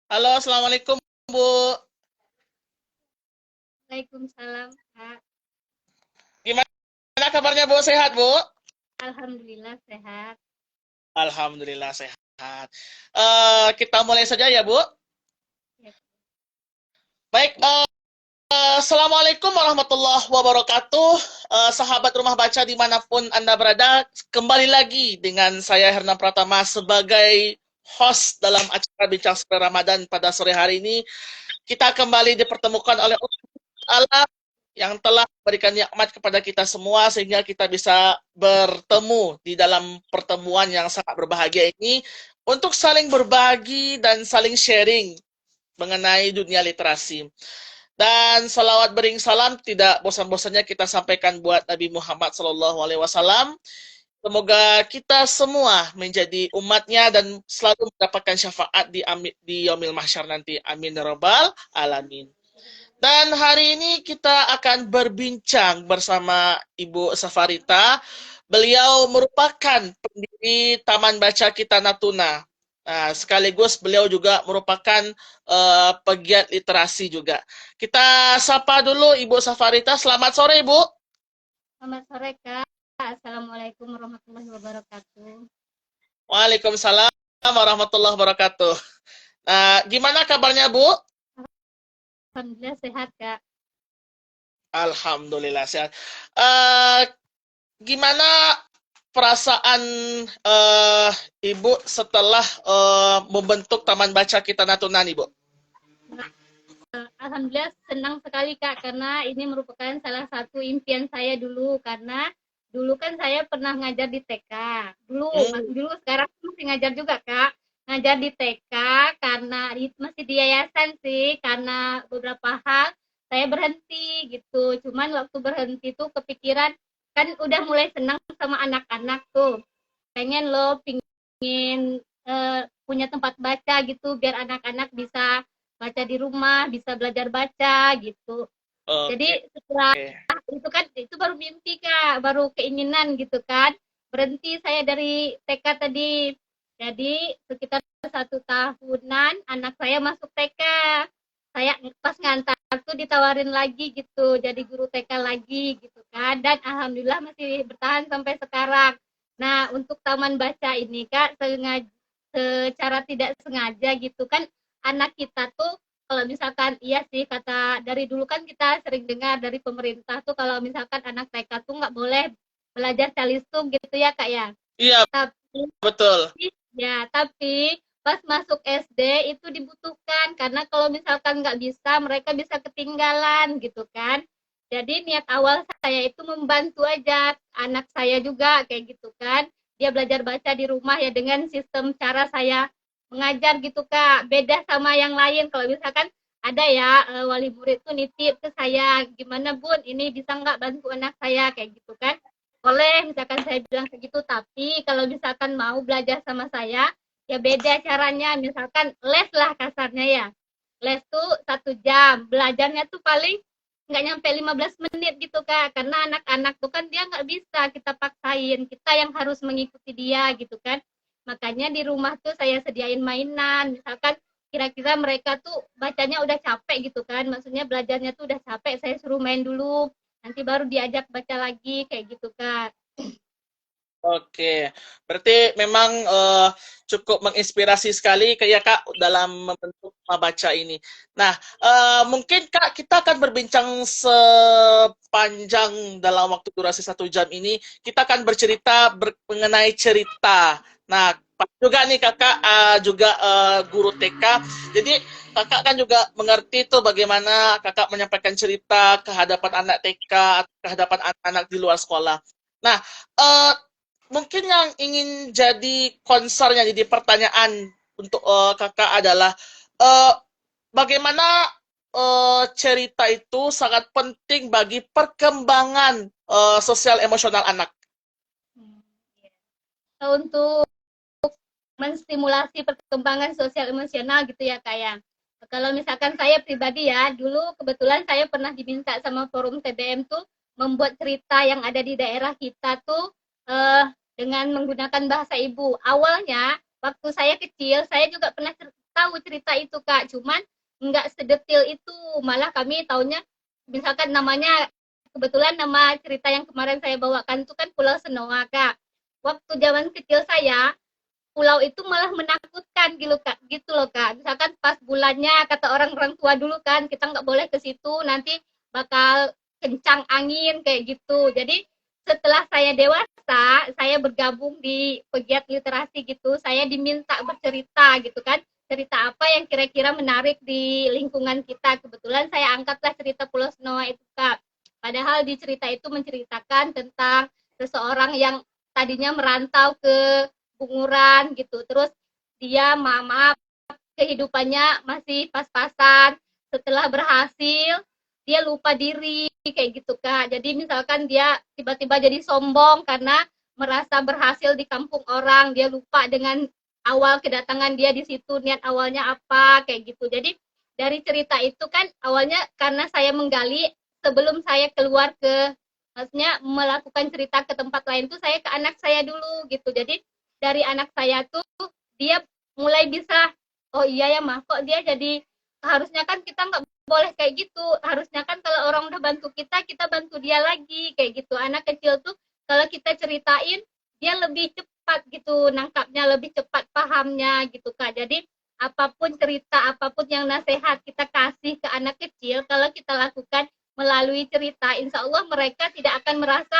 Halo, assalamualaikum Bu. Waalaikumsalam, Kak. Gimana kabarnya Bu? Sehat Bu? Alhamdulillah sehat. Alhamdulillah sehat. Kita mulai saja ya Bu. Ya, Baik, assalamualaikum warahmatullahi wabarakatuh. Sahabat rumah baca dimanapun Anda berada, kembali lagi dengan saya Herna Pratama sebagai host dalam acara Bincang Sore Ramadan pada sore hari ini. Kita kembali dipertemukan oleh Allah yang telah memberikan nikmat kepada kita semua sehingga kita bisa bertemu di dalam pertemuan yang sangat berbahagia ini untuk saling berbagi dan saling sharing mengenai dunia literasi. Dan salawat bering salam tidak bosan-bosannya kita sampaikan buat Nabi Muhammad SAW. Semoga kita semua menjadi umatnya dan selalu mendapatkan syafaat di Yaumil Mahsyar nanti. Amin ya rabbal alamin. Dan hari ini kita akan berbincang bersama Ibu Safarita. Beliau merupakan pendiri Taman Baca Kita Natuna. Nah, sekaligus beliau juga merupakan pegiat literasi juga. Kita sapa dulu Ibu Safarita. Selamat sore, Ibu. selamat sore, Kak. Assalamualaikum warahmatullahi wabarakatuh. Waalaikumsalam warahmatullahi wabarakatuh. Nah, gimana kabarnya, Bu? Alhamdulillah sehat, Kak. Alhamdulillah sehat. Eh, Gimana perasaan eh, Ibu setelah membentuk Taman Baca Kita Natuna nih, Bu? Alhamdulillah senang sekali, Kak, karena ini merupakan salah satu impian saya dulu karena dulu kan saya pernah ngajar di TK. Dulu, Hmm, dulu sekarang masih ngajar juga, Kak. Ngajar di TK karena masih di yayasan sih karena beberapa hal saya berhenti gitu. Cuman waktu berhenti tuh kepikiran kan udah mulai senang sama anak-anak tuh. Pengen loh pingin punya tempat baca gitu biar anak-anak bisa baca di rumah, bisa belajar baca gitu. oke. Jadi setelah itu kan itu baru mimpi Kak, baru keinginan gitu kan. Berhenti saya dari TK tadi. Jadi sekitar 1 tahunan anak saya masuk TK. Saya pas ngantar tuh ditawarin lagi gitu, jadi guru TK lagi gitu kan. Dan alhamdulillah masih bertahan sampai sekarang. Nah, untuk taman baca ini Kak, secara tidak sengaja gitu kan anak kita tuh kalau misalkan iya sih kata dari dulu kan kita sering dengar dari pemerintah tuh kalau misalkan anak TK tuh nggak boleh belajar calistung gitu ya Kak ya. Iya, Tapi betul. tapi pas masuk SD itu dibutuhkan karena kalau misalkan nggak bisa mereka bisa ketinggalan gitu kan. Jadi niat awal saya itu membantu aja anak saya juga kayak gitu kan. Dia belajar baca di rumah ya dengan sistem cara saya mengajar gitu Kak. Beda sama yang lain kalau misalkan ada ya wali murid tuh nitip ke saya gimana Bun ini bisa nggak bantu anak saya kayak gitu kan boleh misalkan saya bilang segitu tapi kalau misalkan mau belajar sama saya ya beda caranya misalkan les lah kasarnya ya les tuh 1 jam belajarnya tuh paling nggak nyampe 15 menit gitu kak karena anak-anak tuh kan dia nggak bisa kita paksain kita yang harus mengikuti dia gitu kan makanya di rumah tuh saya sediain mainan misalkan kira-kira mereka tuh bacanya udah capek gitu kan maksudnya belajarnya tuh udah capek saya suruh main dulu nanti baru diajak baca lagi kayak gitu kak. Oke, berarti memang cukup menginspirasi sekali kayak Kak dalam membentuk baca ini. Nah, mungkin Kak kita akan berbincang sepanjang dalam waktu durasi 1 jam ini. Kita akan bercerita mengenai cerita. Nah, Pak juga nih Kakak juga guru TK. Jadi Kakak kan juga mengerti tuh bagaimana Kakak menyampaikan cerita ke hadapan anak TK, ke hadapan anak-anak di luar sekolah. Nah, eh, mungkin yang ingin jadi concern jadi pertanyaan untuk kakak adalah uh, bagaimana cerita itu sangat penting bagi perkembangan sosial emosional anak. Hmm, iya. Untuk menstimulasi perkembangan sosial emosional gitu ya kayak kalau misalkan saya pribadi ya dulu kebetulan saya pernah diminta sama forum TBM tuh membuat cerita yang ada di daerah kita tuh dengan menggunakan bahasa ibu awalnya waktu saya kecil saya juga pernah tahu cerita itu Kak, cuman nggak sedetil itu. Malah kami taunya misalkan namanya, kebetulan nama cerita yang kemarin saya bawakan itu kan Pulau Senoa Kak. Waktu zaman kecil saya, pulau itu malah menakutkan gitu loh Kak. Misalkan pas bulannya kata orang-orang tua dulu kan, kita nggak boleh ke situ, nanti bakal kencang angin kayak gitu. Jadi setelah saya dewasa, saya bergabung di pegiat literasi gitu, saya diminta bercerita gitu kan. Cerita apa yang kira-kira menarik di lingkungan kita. Kebetulan saya angkatlah cerita Pulau Senoa itu Kak. Padahal di cerita itu menceritakan tentang seseorang yang tadinya merantau ke Bunguran gitu. Terus dia maaf kehidupannya masih pas-pasan. Setelah berhasil, dia lupa diri kayak gitu Kak. Jadi misalkan dia tiba-tiba jadi sombong karena merasa berhasil di kampung orang, dia lupa dengan awal kedatangan dia di situ, niat awalnya apa kayak gitu. Jadi dari cerita itu kan awalnya karena saya menggali sebelum saya keluar ke, maksudnya melakukan cerita ke tempat lain tuh saya ke anak saya dulu gitu. Jadi dari anak saya tuh dia mulai bisa, oh iya ya mah kok dia jadi, harusnya kan kita nggak boleh kayak gitu, harusnya kan kalau orang udah bantu kita, kita bantu dia lagi kayak gitu. Anak kecil tuh kalau kita ceritain dia lebih cepat gitu nangkapnya, lebih cepat pahamnya gitu Kak. Jadi apapun cerita, apapun yang nasihat kita kasih ke anak kecil, kalau kita lakukan melalui cerita, insya Allah mereka tidak akan merasa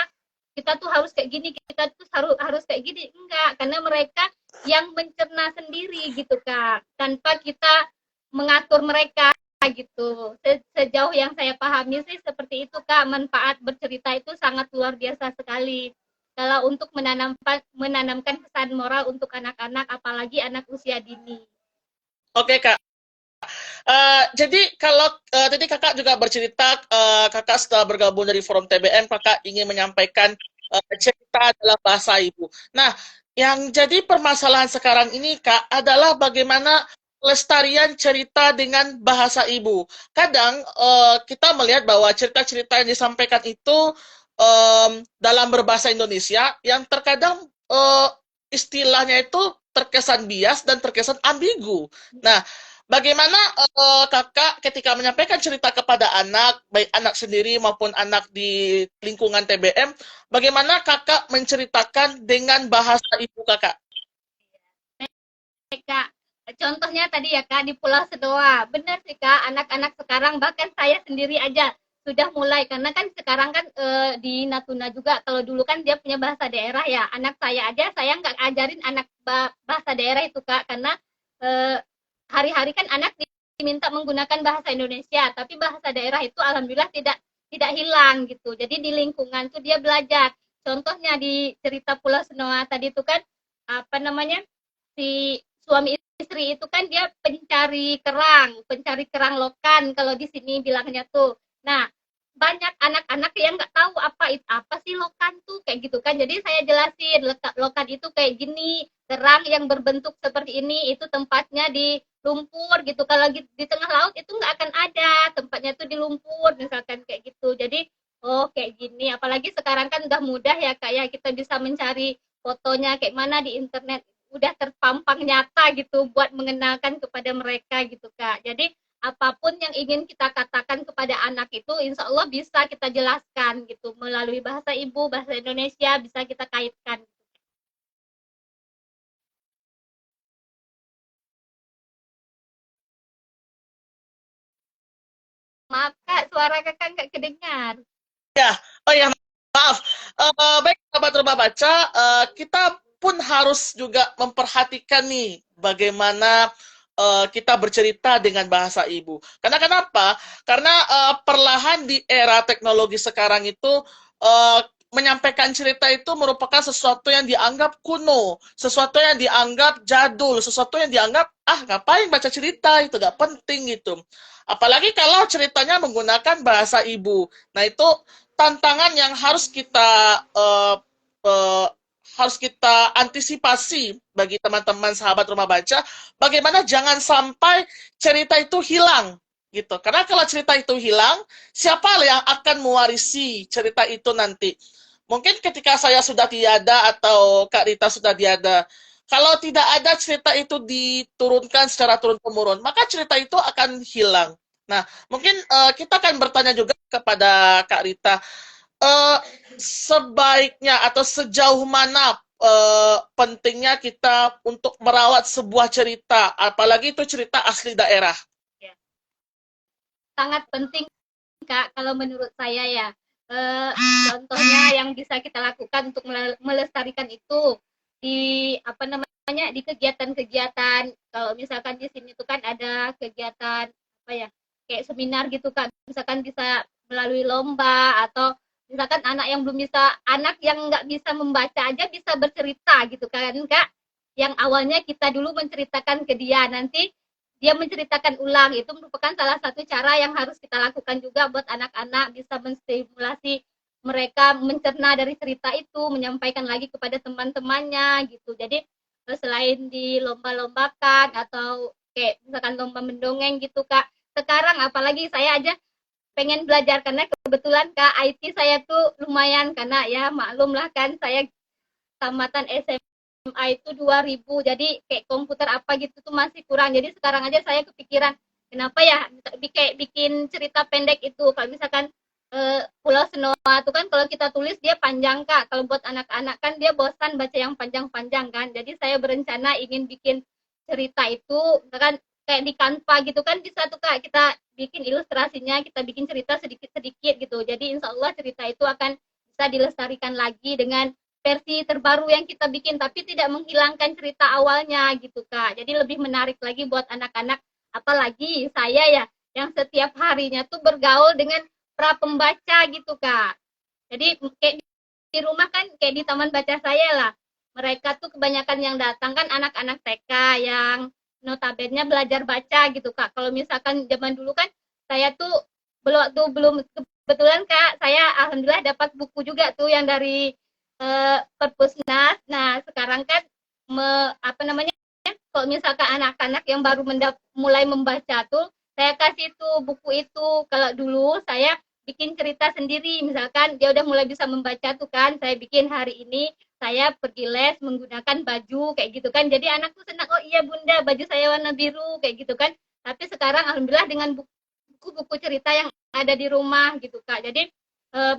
kita tuh harus kayak gini, kita tuh harus kayak gini, enggak, karena mereka yang mencerna sendiri gitu Kak, tanpa kita mengatur mereka gitu. Sejauh yang saya pahami sih seperti itu Kak, manfaat bercerita itu sangat luar biasa sekali. Kalau untuk menanamkan pesan moral untuk anak-anak, apalagi anak usia dini. Oke Kak. Jadi kalau tadi kakak juga bercerita, kakak setelah bergabung dari forum TBM, kakak ingin menyampaikan cerita dalam bahasa ibu. Nah, yang jadi permasalahan sekarang ini kak adalah bagaimana pelestarian cerita dengan bahasa ibu. Kadang kita melihat bahwa cerita-cerita yang disampaikan itu dalam berbahasa Indonesia yang terkadang istilahnya itu terkesan bias dan terkesan ambigu. Nah, bagaimana kakak ketika menyampaikan cerita kepada anak, baik anak sendiri maupun anak di lingkungan TBM, bagaimana kakak menceritakan dengan bahasa ibu kakak? Kak, contohnya tadi ya Kak di Pulau Sedoa, benar sih Kak, anak-anak sekarang bahkan saya sendiri aja sudah mulai, karena kan sekarang kan di Natuna juga, kalau dulu kan dia punya bahasa daerah ya, anak saya aja saya nggak ajarin anak bahasa daerah itu Kak, karena eh, hari-hari kan anak diminta menggunakan bahasa Indonesia, tapi bahasa daerah itu alhamdulillah tidak hilang gitu. Jadi di lingkungan tuh dia belajar. Contohnya di cerita Pulau Senoa tadi itu kan apa namanya, si suami istri itu kan dia pencari kerang lokan kalau di sini bilangnya tuh. Nah, banyak anak-anak yang nggak tahu apa sih lokan tuh kayak gitu kan. Jadi saya jelasin lokan itu kayak gini, kerang yang berbentuk seperti ini itu tempatnya di lumpur gitu. Kalau di tengah laut itu nggak akan ada, tempatnya tuh di lumpur misalkan kayak gitu. Jadi oh kayak gini. Apalagi sekarang kan udah mudah ya Kak ya, kita bisa mencari fotonya kayak mana di internet, udah terpampang nyata gitu buat mengenalkan kepada mereka gitu Kak. Jadi apapun yang ingin kita katakan kepada anak itu insya Allah bisa kita jelaskan gitu melalui bahasa ibu, bahasa Indonesia bisa kita kaitkan. Maaf Kak, suara Kakak nggak kedengar. Ya, oh ya maaf. Baik sahabat rumah baca, kita pun harus juga memperhatikan nih bagaimana kita bercerita dengan bahasa ibu. Karena kenapa? Karena perlahan di era teknologi sekarang itu uh, menyampaikan cerita itu merupakan sesuatu yang dianggap kuno, sesuatu yang dianggap jadul, sesuatu yang dianggap ngapain baca cerita itu gak penting gitu. Apalagi kalau ceritanya menggunakan bahasa ibu. Nah itu tantangan yang uh, harus kita antisipasi bagi teman-teman sahabat rumah baca, bagaimana jangan sampai cerita itu hilang gitu. Karena kalau cerita itu hilang, siapa yang akan mewarisi cerita itu nanti? Mungkin ketika saya sudah tiada atau Kak Rita sudah tiada, Kalau tidak ada cerita itu diturunkan secara turun-temurun, maka cerita itu akan hilang. Nah, mungkin kita akan bertanya juga kepada Kak Rita, eh, sebaiknya atau sejauh mana pentingnya kita untuk merawat sebuah cerita, apalagi itu cerita asli daerah. Ya. Sangat penting Kak, kalau menurut saya ya. Eh, Contohnya yang bisa kita lakukan untuk melestarikan itu di apa namanya di kegiatan-kegiatan. Kalau misalkan di sini tuh kan ada kegiatan apa ya kayak seminar gitu Kak. Misalkan bisa melalui lomba atau misalkan anak yang nggak bisa membaca aja bisa bercerita gitu kan Kak. Yang awalnya kita dulu menceritakan ke dia, nanti dia menceritakan ulang. Itu merupakan salah satu cara yang harus kita lakukan juga buat anak-anak, bisa menstimulasi mereka mencerna dari cerita itu, menyampaikan lagi kepada teman-temannya gitu. Jadi selain dilomba-lombakan atau kayak misalkan lomba mendongeng gitu Kak, sekarang apalagi saya aja pengen belajar karena kebetulan Kak IT saya tuh lumayan, karena ya maklum lah kan saya tamatan SMA itu 2000, jadi kayak komputer apa gitu tuh masih kurang. Jadi sekarang aja saya kepikiran kenapa ya kayak bikin cerita pendek itu. Kalau misalkan Pulau Senoa itu kan kalau kita tulis dia panjang Kak, kalau buat anak-anak kan dia bosan baca yang panjang-panjang kan. Jadi saya berencana ingin bikin cerita itu misalkan kayak di Canva gitu kan, bisa tuh Kak kita bikin ilustrasinya, kita bikin cerita sedikit-sedikit gitu. Jadi insya Allah cerita itu akan bisa dilestarikan lagi dengan versi terbaru yang kita bikin, tapi tidak menghilangkan cerita awalnya gitu Kak. Jadi lebih menarik lagi buat anak-anak, apalagi saya ya yang setiap harinya tuh bergaul dengan pra pembaca gitu Kak. Jadi kayak di rumah kan kayak di taman baca saya lah. Mereka tuh kebanyakan yang datang kan anak-anak TK yang notabene belajar baca gitu Kak. Kalau misalkan zaman dulu kan saya tuh belum kebetulan Kak, saya alhamdulillah dapat buku juga tuh yang dari Perpusnas. Nah, sekarang kan apa namanya? Kalau misalkan anak-anak yang baru mulai membaca tuh, saya kasih tuh buku itu. Kalau dulu saya bikin cerita sendiri, misalkan dia udah mulai bisa membaca tuh kan, saya bikin hari ini saya pergi les menggunakan baju kayak gitu kan. Jadi anak tuh senang, oh iya Bunda, baju saya warna biru kayak gitu kan. Tapi sekarang alhamdulillah dengan buku-buku cerita yang ada di rumah gitu Kak. Jadi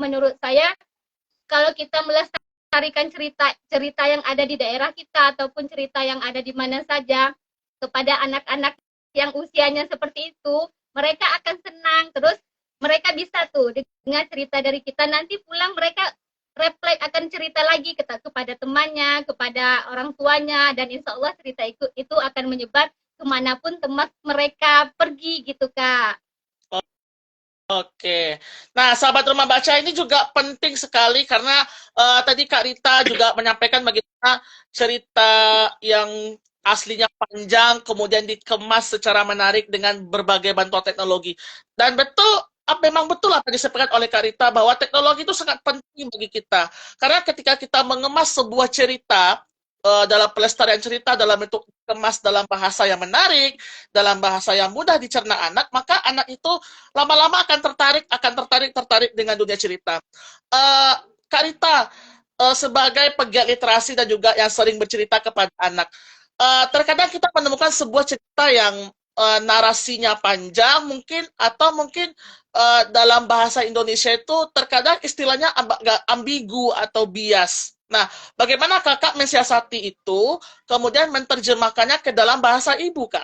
menurut saya kalau kita melestarikan cerita-cerita yang ada di daerah kita ataupun cerita yang ada di mana saja kepada anak-anak yang usianya seperti itu, mereka akan senang. Terus mereka bisa tuh dengar cerita dari kita, nanti pulang mereka refleks akan cerita lagi kepada temannya, kepada orang tuanya, dan insya Allah cerita itu akan menyebar kemanapun tempat mereka pergi gitu Kak. Oke. Nah, sahabat rumah baca ini juga penting sekali karena tadi Kak Rita juga menyampaikan bagaimana cerita yang aslinya panjang kemudian dikemas secara menarik dengan berbagai bantuan teknologi. Dan betul, memang betul apa disebutkan oleh Kak Rita bahwa teknologi itu sangat penting bagi kita. Karena ketika kita mengemas sebuah cerita dalam pelestarian cerita dalam bentuk kemas dalam bahasa yang menarik, dalam bahasa yang mudah dicerna anak, maka anak itu lama-lama akan tertarik dengan dunia cerita. Uh, Kak Rita, sebagai pegiat literasi dan juga yang sering bercerita kepada anak, terkadang kita menemukan sebuah cerita yang narasinya panjang mungkin atau mungkin dalam bahasa Indonesia itu terkadang istilahnya ambigu atau bias. Nah, bagaimana kakak mensiasati itu, kemudian menerjemahkannya ke dalam bahasa ibu, Kak?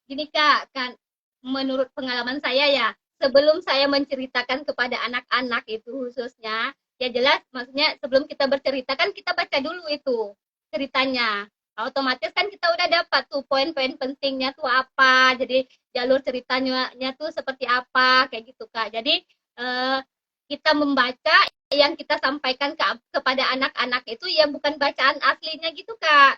Gini Kak, kan menurut pengalaman saya ya, sebelum saya menceritakan kepada anak-anak itu khususnya, ya jelas maksudnya sebelum kita bercerita kan kita baca dulu itu ceritanya. Otomatis kan kita udah dapat tuh poin-poin pentingnya tuh apa, jadi jalur ceritanya tuh seperti apa, kayak gitu Kak. Jadi kita membaca yang kita sampaikan kepada anak-anak itu ya bukan bacaan aslinya gitu Kak.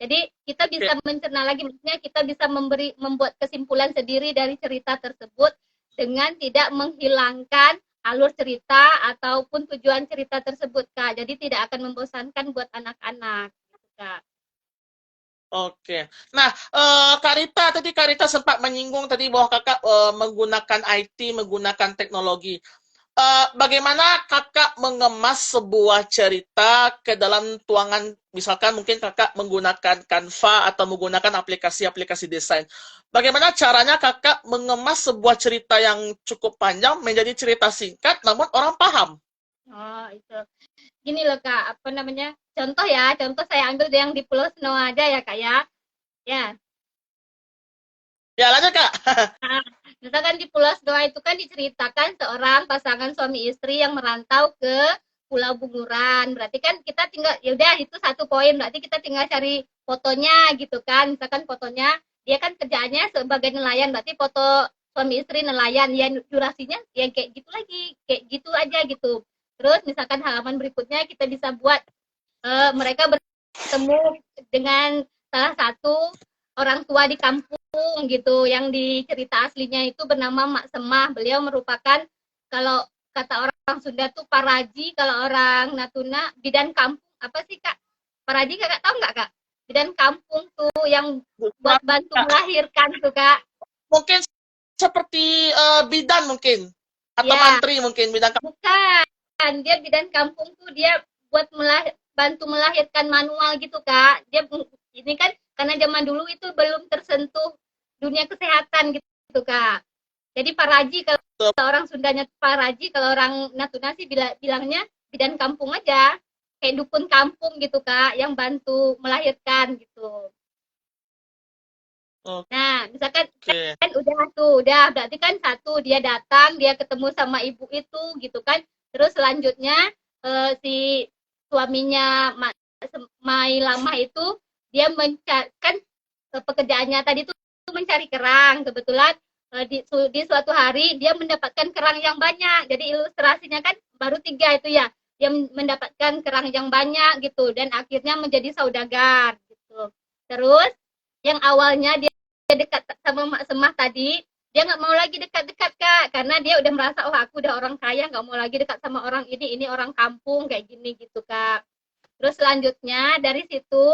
Jadi kita bisa mencerna lagi, maksudnya kita bisa membuat kesimpulan sendiri dari cerita tersebut dengan tidak menghilangkan alur cerita ataupun tujuan cerita tersebut, Kak. Jadi tidak akan membosankan buat anak-anak, gitu, Kak. Oke. Nah, Kak Rita sempat menyinggung tadi bahwa kakak menggunakan IT, menggunakan teknologi. bagaimana kakak mengemas sebuah cerita ke dalam tuangan, misalkan mungkin kakak menggunakan Canva atau menggunakan aplikasi-aplikasi desain. Bagaimana caranya kakak mengemas sebuah cerita yang cukup panjang menjadi cerita singkat namun orang paham? Oh, itu. Gini loh Kak, apa namanya? Contoh ya, contoh saya ambil yang di Pulau Snow aja ya Kak ya. Ya. Ya lanjut kak. Nah, misalkan di Pulau Snow itu kan diceritakan seorang pasangan suami istri yang merantau ke Pulau Bunguran. Berarti kan kita tinggal, ya udah itu satu poin. Berarti kita tinggal cari fotonya gitu kan. Misalkan fotonya dia kan kerjaannya sebagai nelayan. Berarti foto suami istri nelayan. Ya durasinya ya kayak gitu lagi, kayak gitu aja gitu. Terus misalkan halaman berikutnya kita bisa buat mereka bertemu dengan salah satu orang tua di kampung gitu yang di cerita aslinya itu bernama Mak Semah. Beliau merupakan kalau kata orang Sunda tuh paraji, kalau orang Natuna bidan kampung. Apa sih Kak? Paraji Kakak tahu nggak Kak? Bidan kampung tuh yang buat bantu melahirkan tuh Kak. Mungkin seperti bidan mungkin atau Ya, mantri mungkin bidan. bukan. Dia bidan kampung tuh dia buat bantu melahirkan manual gitu Kak. Dia ini kan karena zaman dulu itu belum tersentuh dunia kesehatan gitu Kak. Jadi paraji kalau orang Sundanya paraji, kalau orang Natuna sih bilangnya bidan kampung aja. Kayak dukun kampung gitu Kak, yang bantu melahirkan gitu. Nah, misalkan Oke. kan udah berarti kan satu dia datang, dia ketemu sama ibu itu gitu kan. Terus selanjutnya si suaminya Mai Lama itu dia mencari kan pekerjaannya tadi itu mencari kerang. Kebetulan di suatu hari dia mendapatkan kerang yang banyak. Jadi ilustrasinya kan baru 3 itu ya. Dia mendapatkan kerang yang banyak gitu dan akhirnya menjadi saudagar gitu. Terus yang awalnya dia dekat sama Mak Semah tadi, dia nggak mau lagi dekat-dekat Kak, karena dia udah merasa oh aku udah orang kaya, nggak mau lagi dekat sama orang ini orang kampung kayak gini gitu Kak. Terus selanjutnya dari situ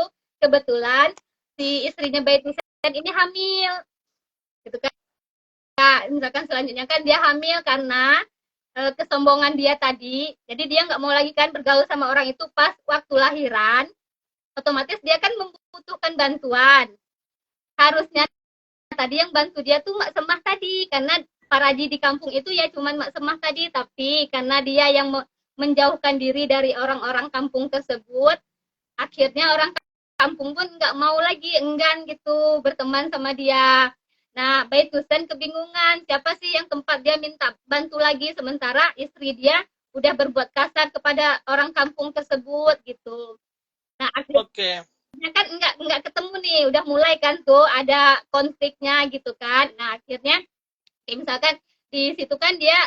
kebetulan si istrinya Bayi Tusen ini hamil gitu kan. Kak, misalkan selanjutnya kan dia hamil karena kesombongan dia tadi, jadi dia nggak mau lagi kan bergaul sama orang itu pas waktu lahiran, otomatis dia kan membutuhkan bantuan. Harusnya tadi yang bantu dia tuh Mak Semah tadi, karena paraji di kampung itu ya cuman Mak Semah tadi, tapi karena dia yang menjauhkan diri dari orang-orang kampung tersebut, akhirnya orang kampung pun nggak mau lagi, enggan gitu berteman sama dia. Nah, Bayi Tusen kebingungan siapa sih yang tempat dia minta bantu lagi, sementara istri dia udah berbuat kasar kepada orang kampung tersebut gitu. Nah, akhirnya Oke. kan nggak ketemu nih, udah mulai kan tuh ada konfliknya gitu kan. Nah, akhirnya kayak misalkan di situ kan dia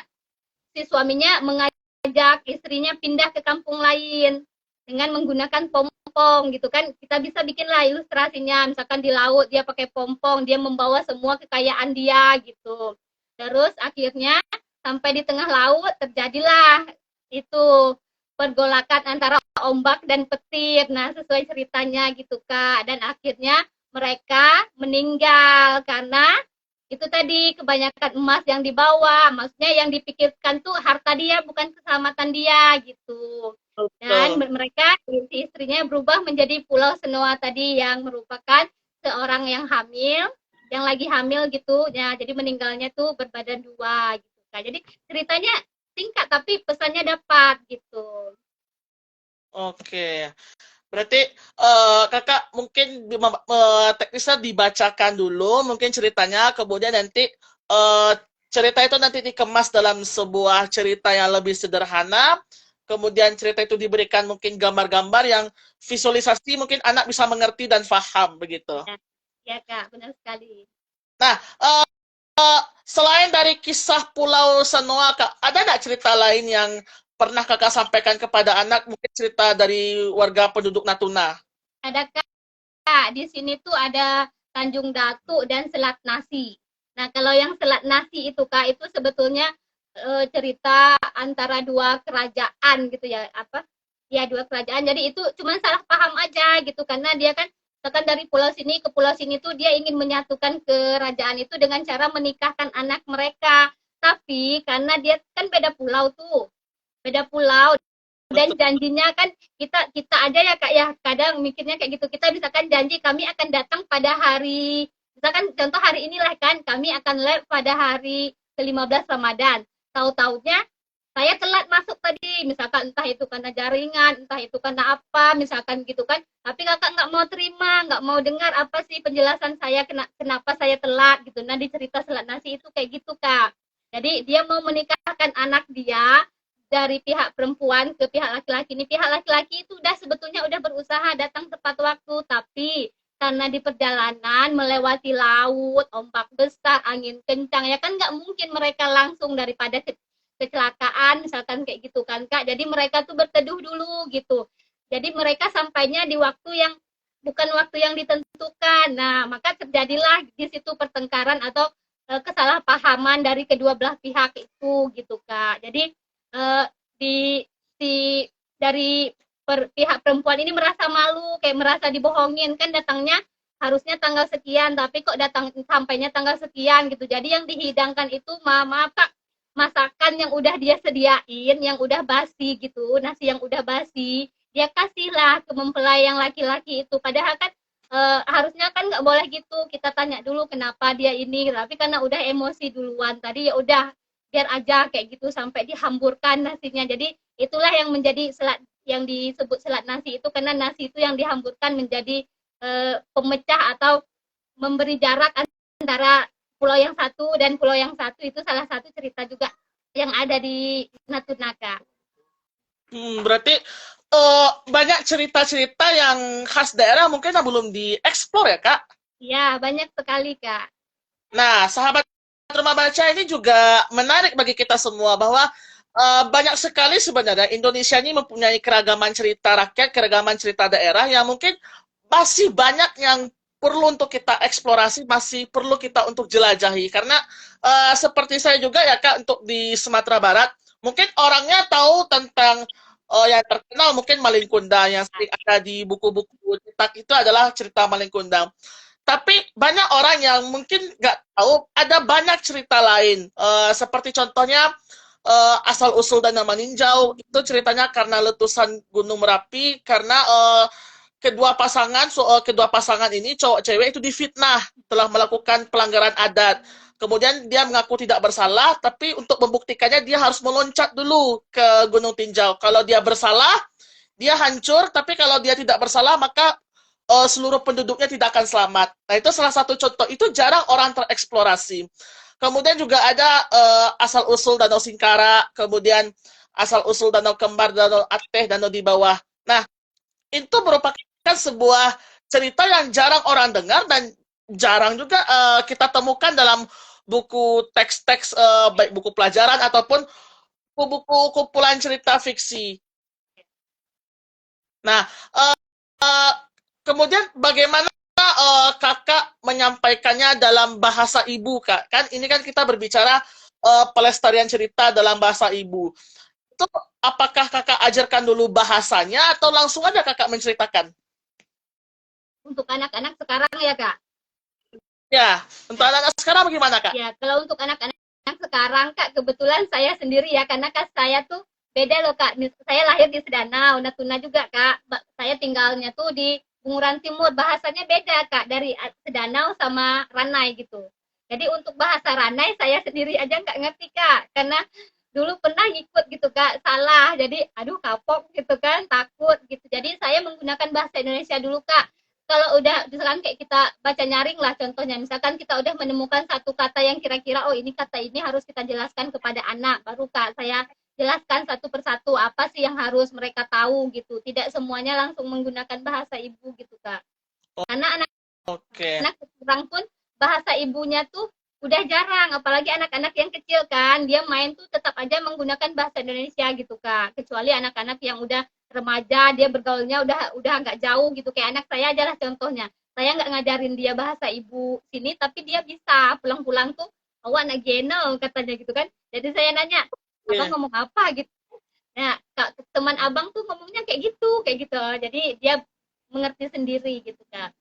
si suaminya mengajak istrinya pindah ke kampung lain dengan menggunakan pompong gitu kan. Kita bisa bikin lah ilustrasinya, misalkan di laut dia pakai pompong, dia membawa semua kekayaan dia gitu. Terus akhirnya sampai di tengah laut terjadilah itu pergolakan antara ombak dan petir. Nah, sesuai ceritanya gitu Kak. Dan akhirnya mereka meninggal karena itu tadi kebanyakan emas yang dibawa, maksudnya yang dipikirkan tuh harta dia bukan keselamatan dia gitu. Dan Betul. mereka si istrinya berubah menjadi Pulau Senoa tadi yang merupakan seorang yang hamil, yang lagi hamil gitu ya, jadi meninggalnya tuh berbadan 2 gitu kan. Jadi ceritanya singkat tapi pesannya dapat gitu. Oke. Berarti kakak mungkin teknisnya dibacakan dulu mungkin ceritanya, kemudian nanti cerita itu nanti dikemas dalam sebuah cerita yang lebih sederhana, kemudian cerita itu diberikan mungkin gambar-gambar yang visualisasi mungkin anak bisa mengerti dan paham begitu. Ya, ya Kak, benar sekali. Nah, selain dari kisah Pulau Sanoa, Kak, ada nggak cerita lain yang pernah kakak sampaikan kepada anak, mungkin cerita dari warga penduduk Natuna? Ada Kak, di sini tuh ada Tanjung Datu dan Selat Nasi. Nah, kalau yang Selat Nasi itu Kak, itu sebetulnya cerita antara dua kerajaan gitu ya, apa? Ya, dua kerajaan. Jadi itu cuma salah paham aja gitu karena dia kan misalkan dari pulau sini ke pulau sini tuh dia ingin menyatukan kerajaan itu dengan cara menikahkan anak mereka. Raffi, karena dia kan beda pulau tuh, beda pulau. Dan Betul. janjinya kan kita aja ya Kak ya, kadang mikirnya kayak gitu. Kita misalkan janji kami akan datang pada hari, misalkan contoh hari inilah kan, kami akan live pada hari ke-15 Ramadan. Tahu-taunya saya telat masuk tadi, misalkan entah itu karena jaringan, entah itu karena apa, misalkan gitu kan. Tapi kakak nggak mau terima, nggak mau dengar apa sih penjelasan saya kenapa saya telat gitu. Nah di cerita Selat Nasi itu kayak gitu Kak. Jadi dia mau menikahkan anak dia dari pihak perempuan ke pihak laki-laki. Ini pihak laki-laki itu sebetulnya udah berusaha datang tepat waktu, tapi karena di perjalanan melewati laut, ombak besar, angin kencang, ya kan nggak mungkin mereka langsung daripada kecelakaan misalkan kayak gitu kan Kak. Jadi mereka tuh berteduh dulu gitu. Jadi mereka sampainya di waktu yang bukan waktu yang ditentukan. Nah, maka terjadilah di situ pertengkaran atau kesalahpahaman dari kedua belah pihak itu gitu Kak. Jadi di si dari pihak perempuan ini merasa malu, kayak merasa dibohongin, kan datangnya harusnya tanggal sekian tapi kok datang sampainya tanggal sekian gitu. Jadi yang dihidangkan itu maaf Kak, masakan yang udah dia sediain, yang udah basi gitu, nasi yang udah basi, dia kasihlah ke mempelai yang laki-laki itu. Padahal kan harusnya kan nggak boleh gitu, kita tanya dulu kenapa dia ini, tapi karena udah emosi duluan tadi, ya udah biar aja kayak gitu sampai dihamburkan nasinya. Jadi itulah yang menjadi selat, yang disebut selat nasi itu, karena nasi itu yang dihamburkan menjadi pemecah atau memberi jarak antara pulau yang satu dan pulau yang satu. Itu salah satu cerita juga yang ada di Natuna Kak. Berarti banyak cerita-cerita yang khas daerah mungkin yang belum dieksplor ya, Kak? Ya, banyak sekali Kak. Nah, sahabat rumah baca ini juga menarik bagi kita semua bahwa banyak sekali sebenarnya Indonesia ini mempunyai keragaman cerita rakyat, keragaman cerita daerah yang mungkin masih banyak yang perlu untuk kita eksplorasi, masih perlu kita untuk jelajahi. Karena seperti saya juga ya Kak, untuk di Sumatera Barat, mungkin orangnya tahu tentang yang terkenal mungkin Malin Kundang yang sering ada di buku-buku cetak itu adalah cerita Malin Kundang. Tapi banyak orang yang mungkin nggak tahu ada banyak cerita lain. Seperti contohnya asal-usul Danau Maninjau itu ceritanya karena letusan Gunung Merapi karena kedua pasangan ini cowok cewek itu difitnah telah melakukan pelanggaran adat. Kemudian dia mengaku tidak bersalah, tapi untuk membuktikannya dia harus meloncat dulu ke Gunung Tinjau. Kalau dia bersalah, dia hancur, tapi kalau dia tidak bersalah, maka seluruh penduduknya tidak akan selamat. Nah, itu salah satu contoh. Itu jarang orang tereksplorasi. Kemudian juga ada asal-usul Danau Singkara, kemudian asal-usul Danau Kembar, Danau Ateh, Danau di bawah. Nah, itu merupakan sebuah cerita yang jarang orang dengar dan jarang juga kita temukan dalam buku teks-teks baik buku pelajaran ataupun buku-buku kumpulan cerita fiksi. Nah, kemudian bagaimana kakak menyampaikannya dalam bahasa ibu, Kak? Kan ini kan kita berbicara pelestarian cerita dalam bahasa ibu. Itu apakah kakak ajarkan dulu bahasanya atau langsung aja kakak menceritakan? Untuk anak-anak sekarang ya Kak. Ya, untuk anak-anak sekarang bagaimana, Kak? Ya, kalau untuk anak-anak sekarang Kak, kebetulan saya sendiri ya, karena Kak saya tuh beda loh Kak. Saya lahir di Sedanau, Natuna juga Kak. Saya tinggalnya tuh di Bunguran Timur. Bahasanya beda Kak, dari Sedanau sama Ranai gitu. Jadi untuk bahasa Ranai saya sendiri aja nggak ngerti Kak, karena dulu pernah ngikut gitu Kak, salah. Jadi aduh kapok gitu kan, takut gitu. Jadi saya menggunakan bahasa Indonesia dulu Kak. Kalau udah misalkan kayak kita baca nyaring lah, contohnya misalkan kita udah menemukan satu kata yang kira-kira oh ini kata ini harus kita jelaskan kepada anak, baru Kak saya jelaskan satu persatu apa sih yang harus mereka tahu gitu. Tidak semuanya langsung menggunakan bahasa ibu gitu Kak. Karena anak Oke. anak sekarang pun bahasa ibunya tuh udah jarang, apalagi anak-anak yang kecil kan, dia main tuh tetap aja menggunakan bahasa Indonesia gitu Kak. Kecuali anak-anak yang udah remaja, dia bergaulnya udah nggak jauh gitu. Kayak anak saya adalah contohnya. Saya nggak ngajarin dia bahasa ibu sini, tapi dia bisa pulang-pulang tuh, oh anak Geno katanya gitu kan. Jadi saya nanya, abang Yeah. ngomong apa gitu. Nah, teman abang tuh ngomongnya kayak gitu, kayak gitu. Jadi dia mengerti sendiri gitu Kak.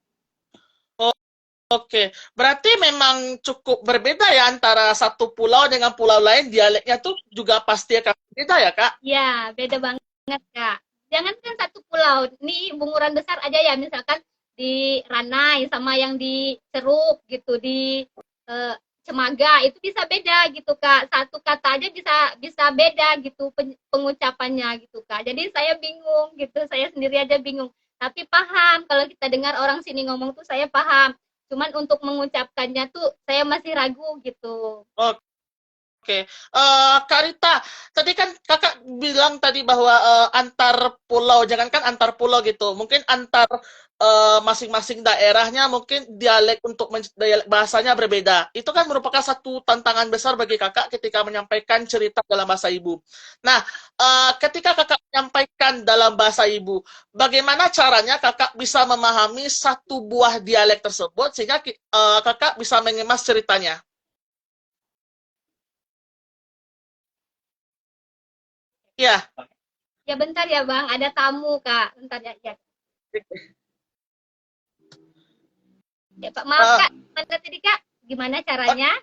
Oke, berarti memang cukup berbeda ya antara satu pulau dengan pulau lain, dialeknya tuh juga pasti akan berbeda ya, Kak? Ya, beda banget, Kak. Jangankan satu pulau, nih bunguran besar aja ya, misalkan di Ranai sama yang di Ceruk gitu, di eh, Cemaga itu bisa beda gitu, Kak. Satu kata aja bisa bisa beda gitu pengucapannya gitu, Kak. Jadi saya bingung gitu, saya sendiri aja bingung. Tapi paham kalau kita dengar orang sini ngomong tuh saya paham. Cuman untuk mengucapkannya tuh saya masih ragu gitu. Oke, Kak Rita, tadi kan kakak bilang tadi bahwa antar pulau, jangankan antar pulau gitu, mungkin antar masing-masing daerahnya mungkin dialek untuk dialek bahasanya berbeda. Itu kan merupakan satu tantangan besar bagi kakak ketika menyampaikan cerita dalam bahasa ibu. Nah, ketika kakak menyampaikan dalam bahasa ibu, bagaimana caranya kakak bisa memahami satu buah dialek tersebut sehingga kakak bisa mengemas ceritanya? Ya. Ya bentar ya Bang, ada tamu Kak. Bentar ya. Ya, ya Pak, maaf Uh, Kak. Mana tadi Kak? Gimana caranya?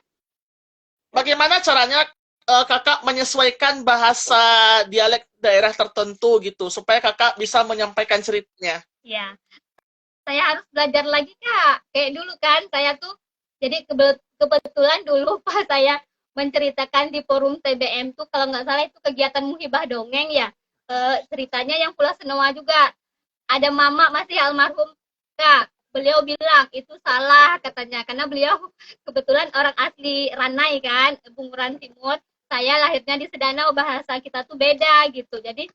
Bagaimana caranya kakak menyesuaikan bahasa dialek daerah tertentu gitu supaya kakak bisa menyampaikan ceritanya? Ya, saya harus belajar lagi Kak. Kayak dulu kan, saya tuh jadi kebetulan dulu pas saya menceritakan di forum TBM tuh kalau nggak salah itu kegiatan muhibah dongeng ya. Ceritanya yang Pulau Senoa juga. Ada mama masih almarhum Kak. Beliau bilang itu salah katanya karena beliau kebetulan orang asli Ranai kan, Bunguran Timur. Saya lahirnya di Sedanau, bahasa kita tuh beda gitu. Jadi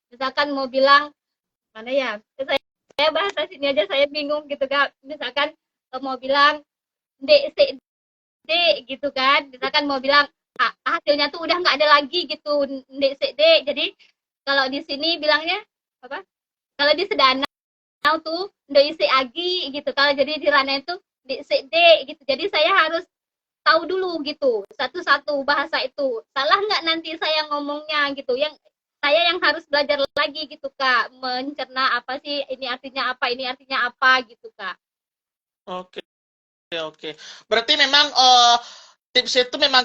misalkan mau bilang mana ya? Saya bahasa sini aja saya bingung gitu Kak. Misalkan mau bilang dek se dek gitu kan. Misalkan mau bilang hasilnya tuh udah nggak ada lagi gitu dek se dek. Jadi kalau di sini bilangnya apa? Kalau di Sedanau tuh udah isi agi gitu kalau jadi di Rana itu di CD gitu jadi saya harus tahu dulu gitu satu-satu bahasa itu salah nggak nanti saya ngomongnya gitu yang saya yang harus belajar lagi gitu kak mencerna apa sih ini artinya apa gitu kak. Oke, oke. Berarti memang tips itu memang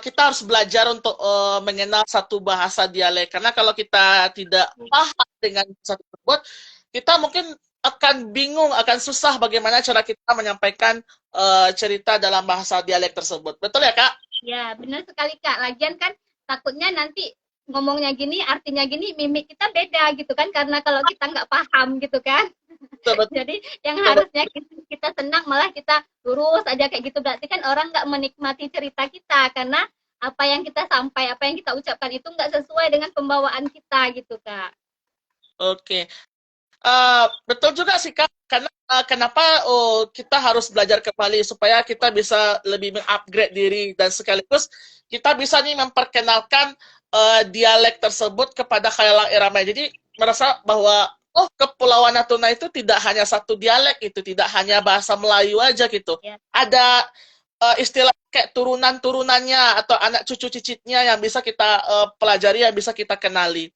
kita harus belajar untuk mengenal satu bahasa dialek karena kalau kita tidak paham dengan satu tersebut, kita mungkin akan bingung, akan susah bagaimana cara kita menyampaikan cerita dalam bahasa dialek tersebut. Betul ya, Kak? Ya, benar sekali Kak. Lagian kan takutnya nanti ngomongnya gini, artinya gini, mimik kita beda gitu kan, karena kalau kita nggak paham gitu kan. Betul, Jadi yang betul, harusnya kita senang malah kita lurus aja kayak gitu. Berarti kan orang nggak menikmati cerita kita karena apa yang kita apa yang kita ucapkan itu nggak sesuai dengan pembawaan kita gitu Kak. oke. Betul juga sih Kak, karena kenapa kita harus belajar kembali supaya kita bisa lebih mengupgrade diri dan sekaligus kita bisa nih memperkenalkan dialek tersebut kepada khalayak ramai. Jadi merasa bahwa oh Kepulauan Natuna itu tidak hanya satu dialek itu, tidak hanya bahasa Melayu aja gitu. Ya. Ada istilah kayak turunan-turunannya atau anak cucu cicitnya yang bisa kita pelajari, yang bisa kita kenali.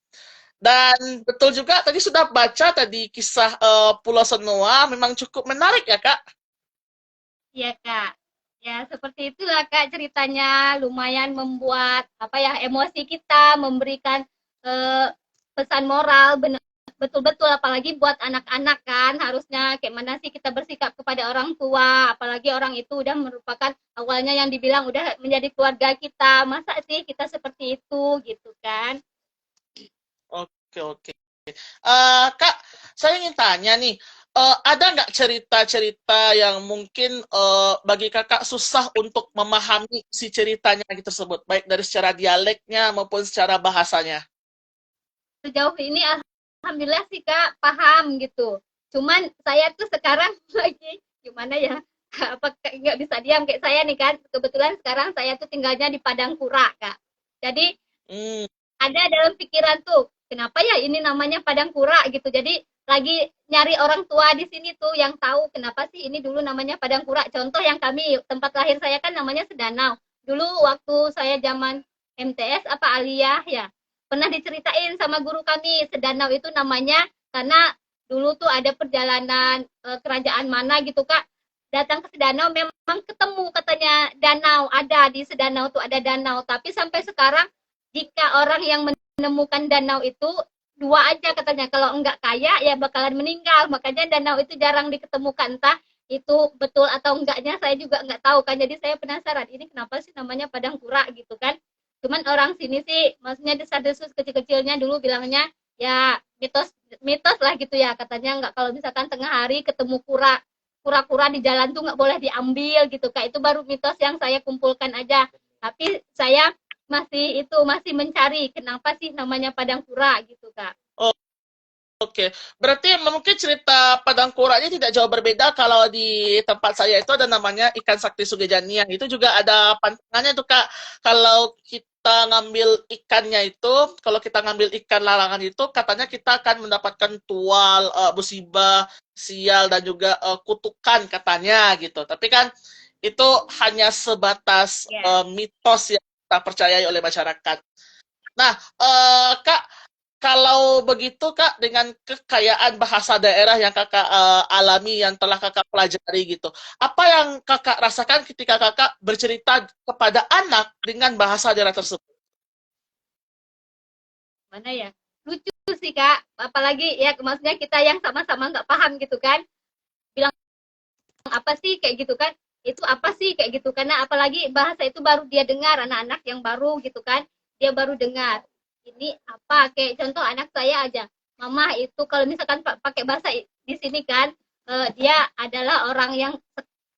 Dan betul juga tadi sudah baca tadi kisah Pulau Senoa memang cukup menarik ya Kak. Iya Kak. Ya seperti itulah Kak ceritanya lumayan membuat apa ya emosi kita memberikan eh, pesan moral betul-betul apalagi buat anak-anak kan harusnya kayak mana sih kita bersikap kepada orang tua apalagi orang itu udah merupakan awalnya yang dibilang udah menjadi keluarga kita masa sih kita seperti itu gitu kan. Oke oke. Kak, saya ingin tanya nih, ada nggak cerita-cerita yang mungkin bagi kakak susah untuk memahami si ceritanya tersebut, baik dari secara dialeknya maupun secara bahasanya? Sejauh ini alhamdulillah sih Kak paham gitu. Cuman saya tuh sekarang lagi gimana ya? Apa nggak bisa diam kayak saya nih kan. Kebetulan sekarang saya tuh tinggalnya di Padang Kura Kak. Jadi Hmm, ada dalam pikiran tuh, kenapa ya ini namanya Padang Kura gitu. Jadi lagi nyari orang tua di sini tuh yang tahu kenapa sih ini dulu namanya Padang Kura. Contoh yang kami tempat lahir saya kan namanya Sedanau. Dulu waktu saya zaman MTS apa aliyah ya, pernah diceritain sama guru kami Sedanau itu namanya karena dulu tuh ada perjalanan kerajaan mana gitu Kak datang ke Sedanau memang ketemu katanya danau, ada di Sedanau tuh ada danau, tapi sampai sekarang jika orang yang menemukan danau itu dua aja katanya, kalau enggak kaya ya bakalan meninggal, makanya danau itu jarang diketemukan. Entah itu betul atau enggaknya saya juga enggak tahu kan, jadi saya penasaran ini kenapa sih namanya Padang Kura gitu kan. Cuman orang sini sih maksudnya desas-desus kecil-kecilnya dulu bilangnya ya mitos mitos lah gitu ya, katanya enggak, kalau misalkan tengah hari ketemu kura-kura di jalan tuh nggak boleh diambil gitu kak. Itu baru mitos yang saya kumpulkan aja, tapi saya masih mencari kenapa sih namanya Padang Kura gitu kak. Oh, oke. Berarti mungkin cerita Padang Kuranya tidak jauh berbeda kalau di tempat saya itu ada namanya ikan sakti Sugejani. Yang itu juga ada pantangannya tuh Kak. Kalau kita ngambil ikannya itu, kalau kita ngambil ikan larangan itu, katanya kita akan mendapatkan tual, musibah, sial, dan juga kutukan katanya gitu. Tapi kan itu hanya sebatas Ya, mitos yang kita percayai oleh masyarakat. Nah, Kak, kalau begitu Kak, dengan kekayaan bahasa daerah yang Kakak alami, yang telah Kakak pelajari gitu, apa yang Kakak rasakan ketika Kakak bercerita kepada anak dengan bahasa daerah tersebut? mana ya, lucu sih kak, apalagi ya maksudnya kita yang sama-sama nggak paham gitu kan, bilang apa sih kayak gitu kan, itu apa sih kayak gitu, karena apalagi bahasa itu baru dia dengar, anak-anak yang baru gitu kan, dia baru dengar ini apa, kayak contoh anak saya aja, mama itu kalau misalkan pakai bahasa di sini kan, dia adalah orang yang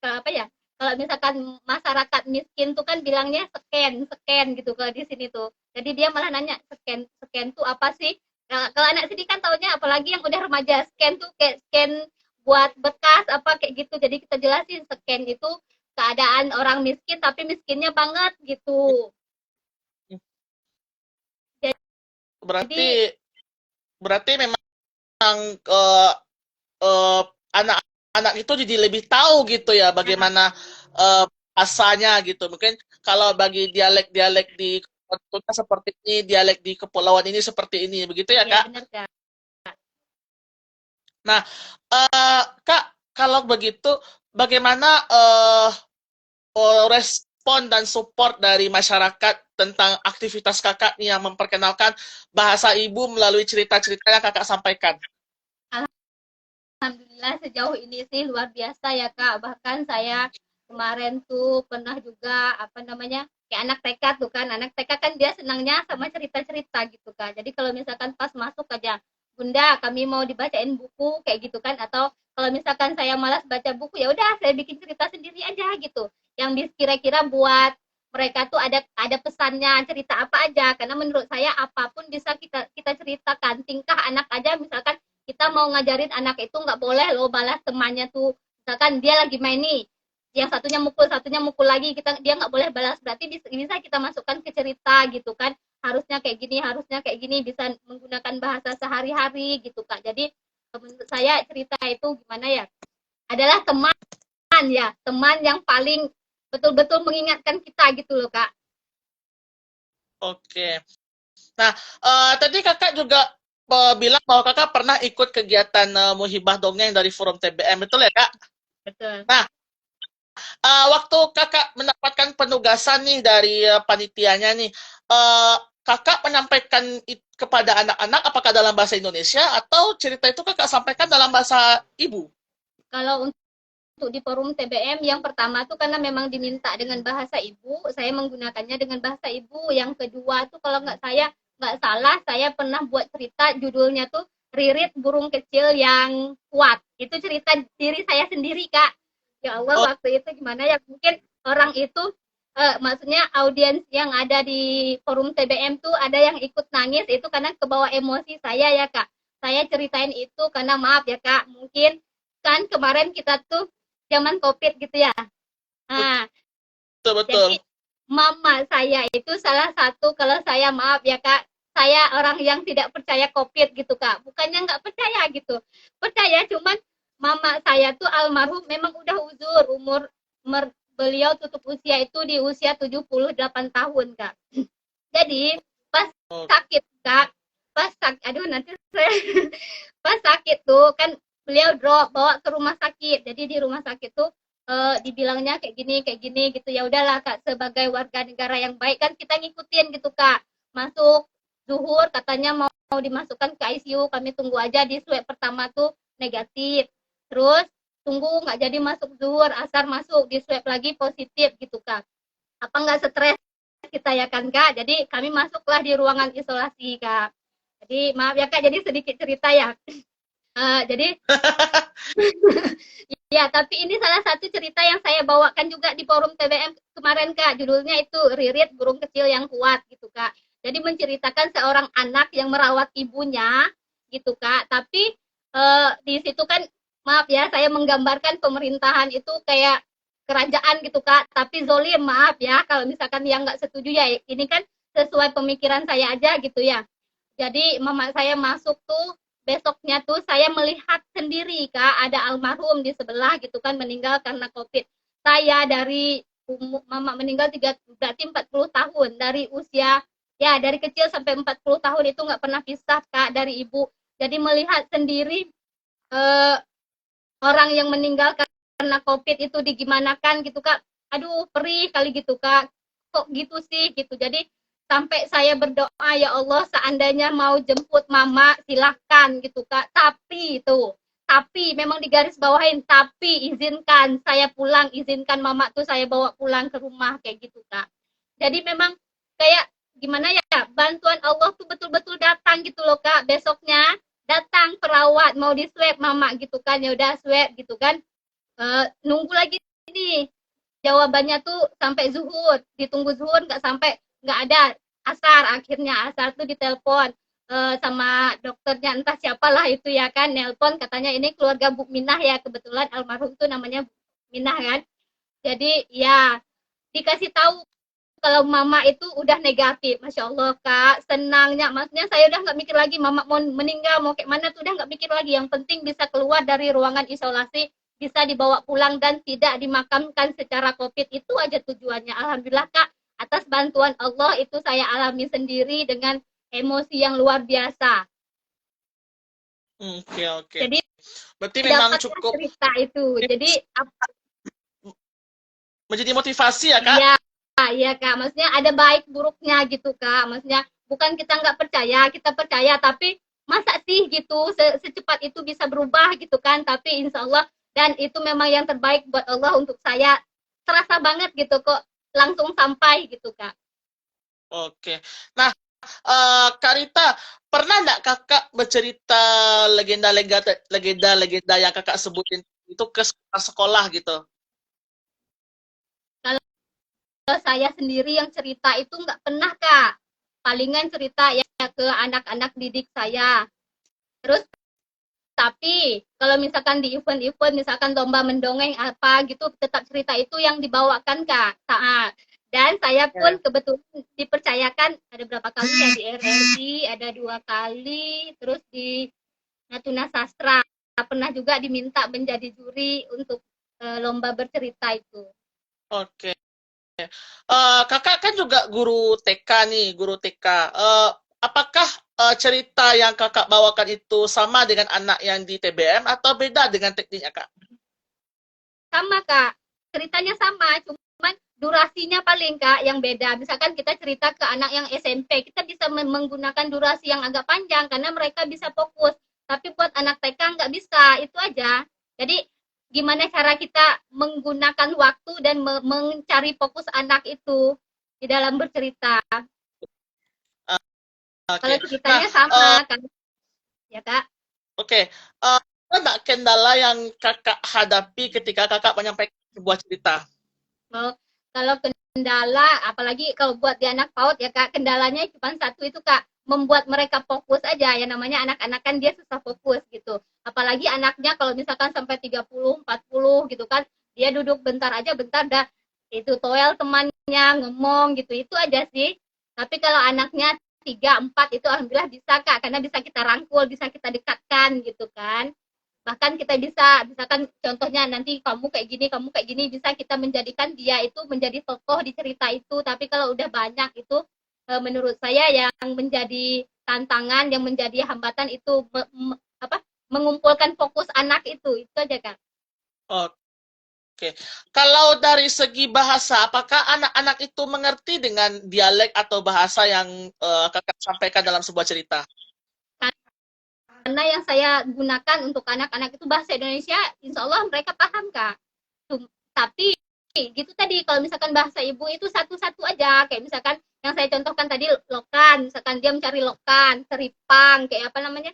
apa ya, kalau misalkan masyarakat miskin tuh kan bilangnya scan scan gitu kalau di sini tuh, jadi dia malah nanya scan scan tuh apa sih. Nah, kalau anak sini kan taunya apalagi yang udah remaja, scan tuh kayak scan buat bekas apa kayak gitu, jadi kita jelasin scan itu keadaan orang miskin tapi miskinnya banget gitu. Berarti Jadi berarti memang eh, eh, anak-anak itu jadi lebih tahu gitu ya nah, bagaimana bahasanya gitu. Mungkin kalau bagi dialek-dialek di kota seperti ini, dialek di kepulauan ini seperti ini, begitu ya ya Kak? benar kak. Nah, Kak, kalau begitu, bagaimana respon dan support dari masyarakat tentang aktivitas Kakak nih yang memperkenalkan bahasa ibu melalui cerita-cerita yang Kakak sampaikan? Alhamdulillah sejauh ini sih luar biasa ya kak, bahkan saya kemarin tuh pernah juga apa namanya kayak anak TK tuh kan, anak TK kan dia senangnya sama cerita-cerita gitu kan, jadi kalau misalkan pas masuk aja, bunda kami mau dibacain buku kayak gitu kan, atau kalau misalkan saya malas baca buku ya udah saya bikin cerita sendiri aja gitu, yang kira-kira buat mereka tuh ada pesannya, cerita apa aja, karena menurut saya apapun bisa kita kita ceritakan, tingkah anak aja misalkan kita mau ngajarin anak itu nggak boleh loh balas temannya tuh, misalkan dia lagi main nih, yang satunya mukul lagi, kita dia nggak boleh balas, berarti bisa kita masukkan ke cerita gitu kan, harusnya kayak gini bisa menggunakan bahasa sehari-hari gitu kak. Jadi menurut saya cerita itu gimana ya, adalah teman, ya teman yang paling betul-betul mengingatkan kita gitu loh kak. Oke. Nah, tadi Kakak juga bilang bahwa Kakak pernah ikut kegiatan Muhibah Dongeng dari Forum TBM, betul ya Kak? Betul. Nah, waktu Kakak mendapatkan penugasan nih dari panitianya nih, Kakak menyampaikan kepada anak-anak apakah dalam bahasa Indonesia atau cerita itu Kakak sampaikan dalam bahasa ibu? Kalau untuk di forum TBM yang pertama tuh karena memang diminta dengan bahasa ibu, saya menggunakannya dengan bahasa ibu. Yang kedua tuh kalau nggak salah saya pernah buat cerita judulnya tuh Ririt Burung Kecil yang Kuat. Itu cerita diri saya sendiri kak. Ya Allah Oh, waktu itu gimana ya, mungkin orang itu maksudnya audiens yang ada di forum TBM tuh ada yang ikut nangis itu karena kebawa emosi saya ya kak. Saya ceritain itu karena maaf ya kak, mungkin kan kemarin kita tuh zaman COVID gitu ya. Nah, betul-betul. jadi mama saya itu salah satu, kalau saya maaf ya Kak, saya orang yang tidak percaya COVID gitu Kak. Bukannya nggak percaya gitu. Percaya, cuman mama saya tuh almarhum memang udah uzur, beliau tutup usia itu di usia 78 tahun Kak. Jadi pas sakit Kak, aduh nanti saya pas sakit tuh kan beliau drop bawa ke rumah sakit. Jadi di rumah sakit tuh dibilangnya kayak gini gitu. Ya udahlah Kak, sebagai warga negara yang baik kan kita ngikutin gitu Kak. Masuk zuhur katanya mau dimasukkan ke ICU, kami tunggu aja di swab pertama tuh negatif. Terus tunggu nggak jadi masuk zuhur, asar masuk di swab lagi positif gitu Kak. Apa nggak stres kita ya kan Kak? Jadi kami masuklah di ruangan isolasi Kak. Jadi maaf ya Kak, jadi sedikit cerita ya. Jadi ya, tapi ini salah satu cerita yang saya bawakan juga di forum TBM kemarin Kak. Judulnya itu Ririt Burung Kecil yang Kuat gitu Kak. Jadi menceritakan seorang anak yang merawat ibunya gitu Kak. Tapi di situ kan maaf ya, saya menggambarkan pemerintahan itu kayak kerajaan gitu Kak. Tapi zolim, maaf ya kalau misalkan yang nggak setuju ya. Ini kan sesuai pemikiran saya aja gitu ya. Jadi mama saya masuk tuh, besoknya tuh saya melihat sendiri Kak, ada almarhum di sebelah gitu kan meninggal karena COVID. Saya dari mama meninggal berarti 40 tahun, dari usia ya dari kecil sampai 40 tahun itu nggak pernah pisah Kak dari ibu. Jadi melihat sendiri eh, orang yang meninggal karena COVID itu digimanakan gitu Kak. Aduh, perih kali gitu Kak. Kok gitu sih gitu. Jadi sampai saya berdoa, ya Allah seandainya mau jemput mama silahkan gitu Kak. Tapi memang digaris bawahin, tapi izinkan saya pulang, izinkan mama tuh saya bawa pulang ke rumah kayak gitu Kak. Jadi memang kayak gimana ya, bantuan Allah tuh betul-betul datang gitu loh Kak. Besoknya datang perawat mau di swab mama gitu kan, ya udah swab gitu kan. Nunggu lagi nih jawabannya tuh sampai zuhur, ditunggu zuhur nggak ada. Akhirnya asar tuh ditelepon sama dokternya entah siapalah itu ya kan, nelpon katanya ini keluarga Bu Minah ya, kebetulan almarhum tuh namanya Minah kan. Jadi ya dikasih tahu kalau mama itu udah negatif. Masya Allah Kak, senangnya, maksudnya saya udah nggak mikir lagi mama mau meninggal mau kayak mana tuh udah nggak mikir lagi, yang penting bisa keluar dari ruangan isolasi, bisa dibawa pulang dan tidak dimakamkan secara COVID, itu aja tujuannya. Alhamdulillah Kak, atas bantuan Allah itu saya alami sendiri dengan emosi yang luar biasa. Oke, oke. Jadi Berarti memang dapatlah cukup cerita itu. Jadi menjadi motivasi ya, Kak? iya, iya Kak. Maksudnya ada baik buruknya gitu Kak. Maksudnya bukan kita nggak percaya, kita percaya, tapi masa sih gitu secepat itu bisa berubah gitu kan. Tapi insya Allah, dan itu memang yang terbaik buat Allah untuk saya. Terasa banget gitu kok, langsung sampai gitu Kak. Oke. Nah, Kak Rita, pernah nggak kakak bercerita legenda-legenda yang kakak sebutin itu ke sekolah gitu? Kalau saya sendiri yang cerita itu nggak pernah Kak. Palingan cerita ya ke anak-anak didik saya. Terus tapi kalau misalkan di event-event, misalkan lomba mendongeng apa gitu, tetap cerita itu yang dibawakan Kak. Dan saya pun Ya. kebetulan dipercayakan ada berapa kali ya di RRI, ada 2 kali, terus di Natuna Sastra pernah juga diminta menjadi juri untuk lomba bercerita itu. Oke. Kakak kan juga guru TK nih, guru TK. Apakah cerita yang kakak bawakan itu sama dengan anak yang di TBM atau beda dengan tekniknya, Kak? Sama Kak, ceritanya sama, cuman durasinya paling Kak yang beda. Misalkan kita cerita ke anak yang SMP, kita bisa menggunakan durasi yang agak panjang karena mereka bisa fokus. Tapi buat anak TK nggak bisa, itu aja. Jadi gimana cara kita menggunakan waktu dan mencari fokus anak itu di dalam bercerita. Kalau Oke. Nah, ceritanya sama kan, ya Kak. oke. Ada nggak kendala yang kakak hadapi ketika kakak menyampaikan sebuah cerita? Oh, kalau kendala, apalagi kalau buat di anak PAUD ya Kak, kendalanya cuma satu itu Kak, membuat mereka fokus aja. Ya namanya anak-anak kan dia susah fokus gitu. Apalagi anaknya kalau misalkan sampai 30, 40 gitu kan, dia duduk bentar aja, bentar dah itu toel temannya ngomong gitu. Itu aja sih. Tapi kalau anaknya 3, 4 itu alhamdulillah bisa Kak, karena bisa kita rangkul, bisa kita dekatkan gitu kan. Bahkan kita bisa, misalkan contohnya nanti kamu kayak gini, bisa kita menjadikan dia itu menjadi tokoh di cerita itu. Tapi kalau udah banyak itu menurut saya yang menjadi tantangan, yang menjadi hambatan itu mengumpulkan fokus anak itu aja Kak. Oke. Kalau dari segi bahasa, apakah anak-anak itu mengerti dengan dialek atau bahasa yang kakak sampaikan dalam sebuah cerita? Karena yang saya gunakan untuk anak-anak itu bahasa Indonesia, insya Allah mereka paham kak. Tapi gitu tadi, kalau misalkan bahasa ibu itu satu-satu aja, kayak misalkan yang saya contohkan tadi lokan, misalkan dia mencari lokan, seripang, kayak apa namanya,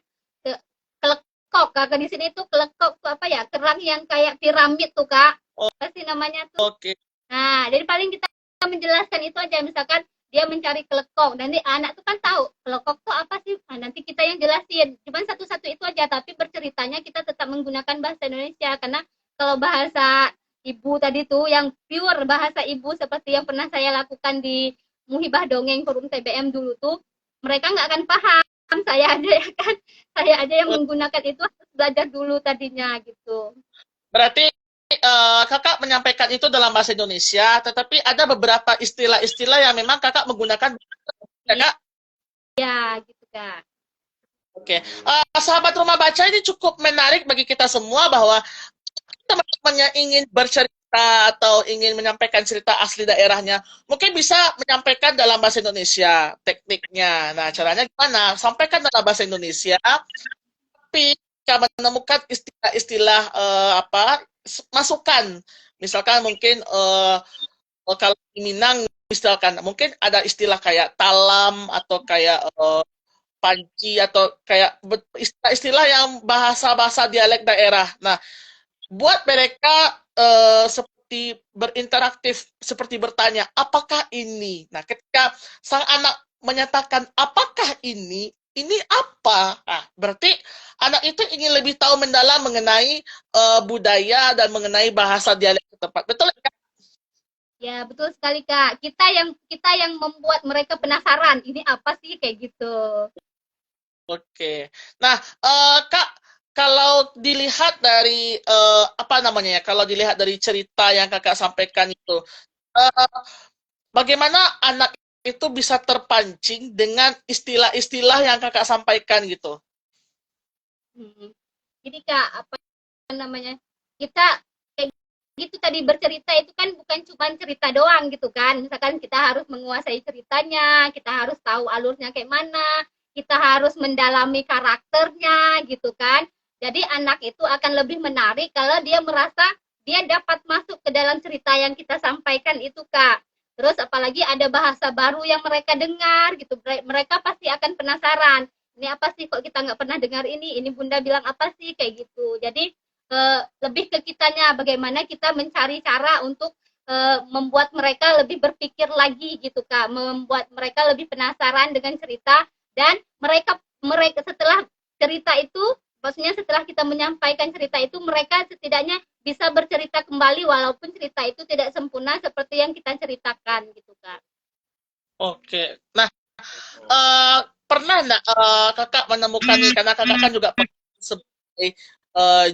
kelekok, kakak di sini itu kelekok tuh apa ya, kerang yang kayak piramid tuh kak, Oh, pasti namanya tuh. oke. Nah, jadi paling kita menjelaskan itu aja, misalkan dia mencari kelekok, nanti anak tuh kan tahu kelekok tuh apa sih, nah, nanti kita yang jelasin, cuman satu-satu itu aja, tapi berceritanya kita tetap menggunakan bahasa Indonesia, karena kalau bahasa ibu tadi tuh yang pure bahasa ibu seperti yang pernah saya lakukan di Muhibah Dongeng Forum TBM dulu tuh, mereka nggak akan paham, saya aja ya kan, saya aja yang menggunakan itu harus belajar dulu tadinya gitu. Berarti kakak menyampaikan itu dalam bahasa Indonesia, tetapi ada beberapa istilah-istilah yang memang kakak menggunakan, ya kak? Iya gitu kak. Oke. Sahabat rumah baca, ini cukup menarik bagi kita semua bahwa teman-teman yang ingin bercerita atau ingin menyampaikan cerita asli daerahnya, mungkin bisa menyampaikan dalam bahasa Indonesia tekniknya. Nah, caranya gimana? Sampaikan dalam bahasa Indonesia, tapi jika menemukan istilah-istilah masukan, misalkan mungkin kalau di Minang, misalkan mungkin ada istilah kayak talam atau kayak panci atau kayak istilah-istilah yang bahasa-bahasa dialek daerah. Nah, buat mereka seperti berinteraktif, seperti bertanya, apakah ini? Nah, ketika sang anak menyatakan, apakah ini apa? Nah, berarti anak itu ingin lebih tahu mendalam mengenai budaya dan mengenai bahasa dialek setempat. Betul ya? Ya, betul sekali Kak. Kita yang membuat mereka penasaran, ini apa sih kayak gitu. Oke. Nah, Kak, kalau dilihat dari apa namanya ya? Kalau dilihat dari cerita yang Kakak sampaikan itu, eh, bagaimana anak itu bisa terpancing dengan istilah-istilah yang Kakak sampaikan gitu? Hmm. Jadi Kak, apa namanya? Kita kayak gitu tadi bercerita itu kan bukan cuma cerita doang gitu kan. Misalkan kita harus menguasai ceritanya, kita harus tahu alurnya kayak mana, kita harus mendalami karakternya gitu kan. Jadi anak itu akan lebih menarik kalau dia merasa dia dapat masuk ke dalam cerita yang kita sampaikan itu Kak. Terus apalagi ada bahasa baru yang mereka dengar gitu. Mereka pasti akan penasaran. Ini apa sih kok kita nggak pernah dengar ini bunda bilang apa sih kayak gitu. Jadi lebih ke kitanya bagaimana kita mencari cara untuk membuat mereka lebih berpikir lagi gitu kak, membuat mereka lebih penasaran dengan cerita, dan mereka mereka setelah cerita itu, maksudnya setelah kita menyampaikan cerita itu, mereka setidaknya bisa bercerita kembali walaupun cerita itu tidak sempurna seperti yang kita ceritakan gitu kak. Oke. Nah, pernah nggak Kakak menemukan nih, karena Kakak kan juga sebagai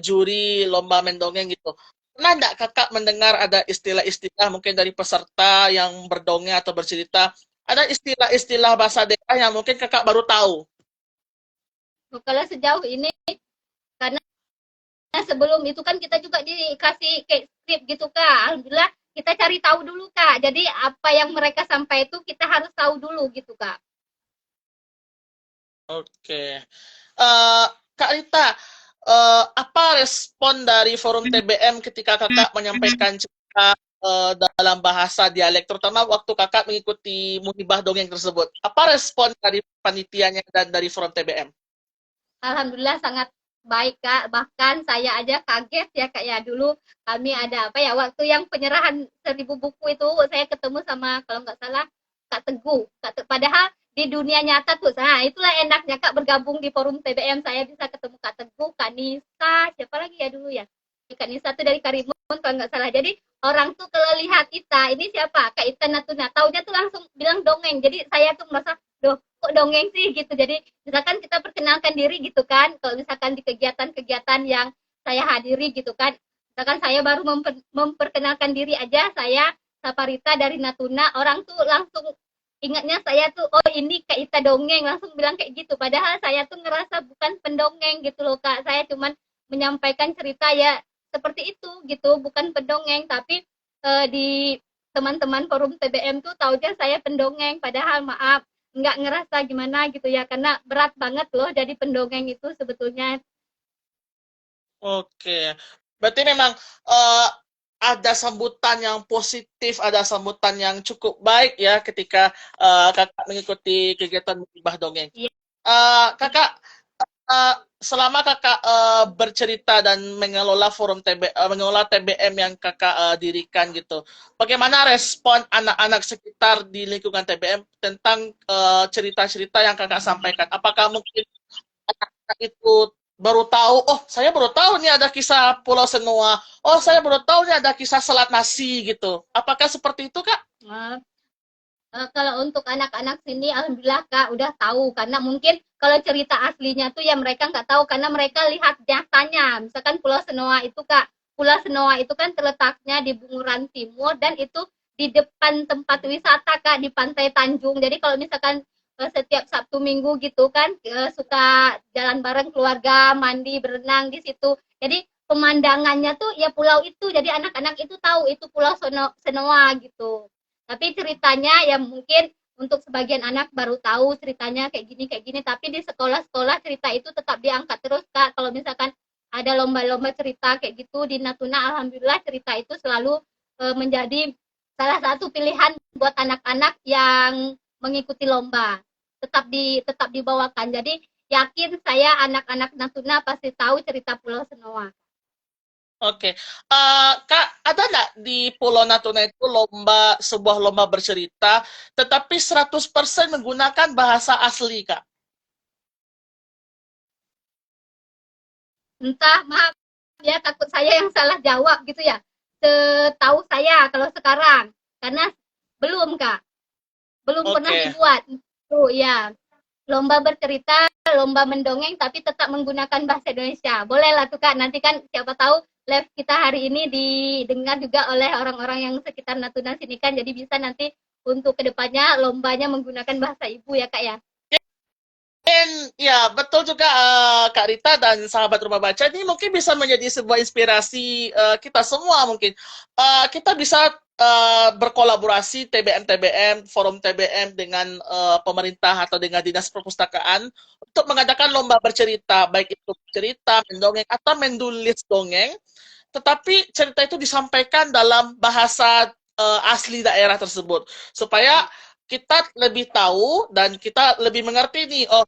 juri lomba mendongeng gitu. Pernah nggak Kakak mendengar ada istilah-istilah mungkin dari peserta yang berdongeng atau bercerita, ada istilah-istilah bahasa daerah yang mungkin Kakak baru tahu? Kalau sejauh ini, karena sebelum itu kan kita juga dikasih kayak skrip gitu kak, alhamdulillah kita cari tahu dulu kak, jadi apa yang mereka sampai itu kita harus tahu dulu gitu kak. Oke. Kak Rita, apa respon dari Forum TBM ketika Kakak menyampaikan cerita dalam bahasa dialek, terutama waktu Kakak mengikuti Muhibah Dongeng tersebut? Apa respon dari panitianya dan dari Forum TBM? Alhamdulillah sangat baik kak, bahkan saya aja kaget ya kak ya, dulu kami ada apa ya, waktu yang penyerahan 1.000 buku itu saya ketemu sama kalau nggak salah Kak Teguh, padahal di dunia nyata tuh, nah itulah enaknya kak bergabung di forum TBM, saya bisa ketemu Kak Teguh, Kak Nisa, siapa lagi ya dulu ya, Kak Nisa tuh dari Karimun kalau nggak salah. Jadi orang tuh kalau lihat Ita ini siapa Kak Ita Natuna, taunya tuh langsung bilang dongeng, jadi saya tuh merasa doh kok dongeng sih gitu. Jadi misalkan kita perkenalkan diri gitu kan, kalau misalkan di kegiatan-kegiatan yang saya hadiri gitu kan, misalkan saya baru memperkenalkan diri aja, saya Saparita dari Natuna, orang tuh langsung ingatnya saya tuh, oh ini Kak Ita dongeng, langsung bilang kayak gitu, padahal saya tuh ngerasa bukan pendongeng gitu loh kak, saya cuman menyampaikan cerita ya, seperti itu gitu, bukan pendongeng, tapi di teman-teman forum TBM tuh taunya saya pendongeng, padahal maaf nggak ngerasa gimana gitu ya, karena berat banget loh jadi pendongeng itu sebetulnya. Oke, berarti memang eh, ada sambutan yang positif, ada sambutan yang cukup baik ya ketika kakak mengikuti kegiatan musibah dongeng. Iya. Kakak, selama kakak bercerita dan mengelola forum mengelola TBM yang kakak dirikan gitu, bagaimana respon anak-anak sekitar di lingkungan TBM tentang cerita-cerita yang kakak sampaikan? Apakah mungkin anak itu baru tahu, oh saya baru tahu nih ada kisah Pulau Senua, oh saya baru tahu nih ada kisah Selat Nasi gitu. Apakah seperti itu Kak? Nah, kalau untuk anak-anak sini alhamdulillah Kak udah tahu, karena mungkin kalau cerita aslinya tuh ya mereka nggak tahu karena mereka lihat nyatanya. Misalkan Pulau Senoa itu Kak, Pulau Senoa itu kan terletaknya di Bunguran Timur dan itu di depan tempat wisata Kak, di Pantai Tanjung. Jadi kalau misalkan setiap Sabtu Minggu gitu kan suka jalan bareng keluarga, mandi, berenang di situ. Jadi pemandangannya tuh ya pulau itu. Jadi anak-anak itu tahu itu Pulau Senoa gitu. Tapi ceritanya ya mungkin untuk sebagian anak baru tahu ceritanya kayak gini, tapi di sekolah-sekolah cerita itu tetap diangkat terus Kak. Kalau misalkan ada lomba-lomba cerita kayak gitu di Natuna, alhamdulillah cerita itu selalu menjadi salah satu pilihan buat anak-anak yang mengikuti lomba. Tetap dibawakan. Jadi yakin saya anak-anak Natuna pasti tahu cerita Pulau Senoa. Oke, Kak, ada nggak di Pulau Natuna itu sebuah lomba bercerita, tetapi 100% menggunakan bahasa asli, Kak? Entah, maaf ya, takut saya yang salah jawab gitu ya. Setahu saya kalau sekarang, karena belum Kak, belum pernah Oke, dibuat. Tuh ya, lomba bercerita, lomba mendongeng tapi tetap menggunakan bahasa Indonesia. Boleh lah tuh Kak, nanti kan siapa tahu live kita hari ini didengar juga oleh orang-orang yang sekitar Natuna sini kan, jadi bisa nanti untuk kedepannya lombanya menggunakan bahasa ibu ya Kak ya. dan ya betul juga Kak Rita dan sahabat rumah baca ini mungkin bisa menjadi sebuah inspirasi kita semua mungkin. Kita bisa berkolaborasi TBM-TBM, forum TBM dengan pemerintah atau dengan dinas perpustakaan untuk mengadakan lomba bercerita, baik itu cerita, mendongeng, atau menulis dongeng, tetapi cerita itu disampaikan dalam bahasa asli daerah tersebut supaya kita lebih tahu dan kita lebih mengerti nih, oh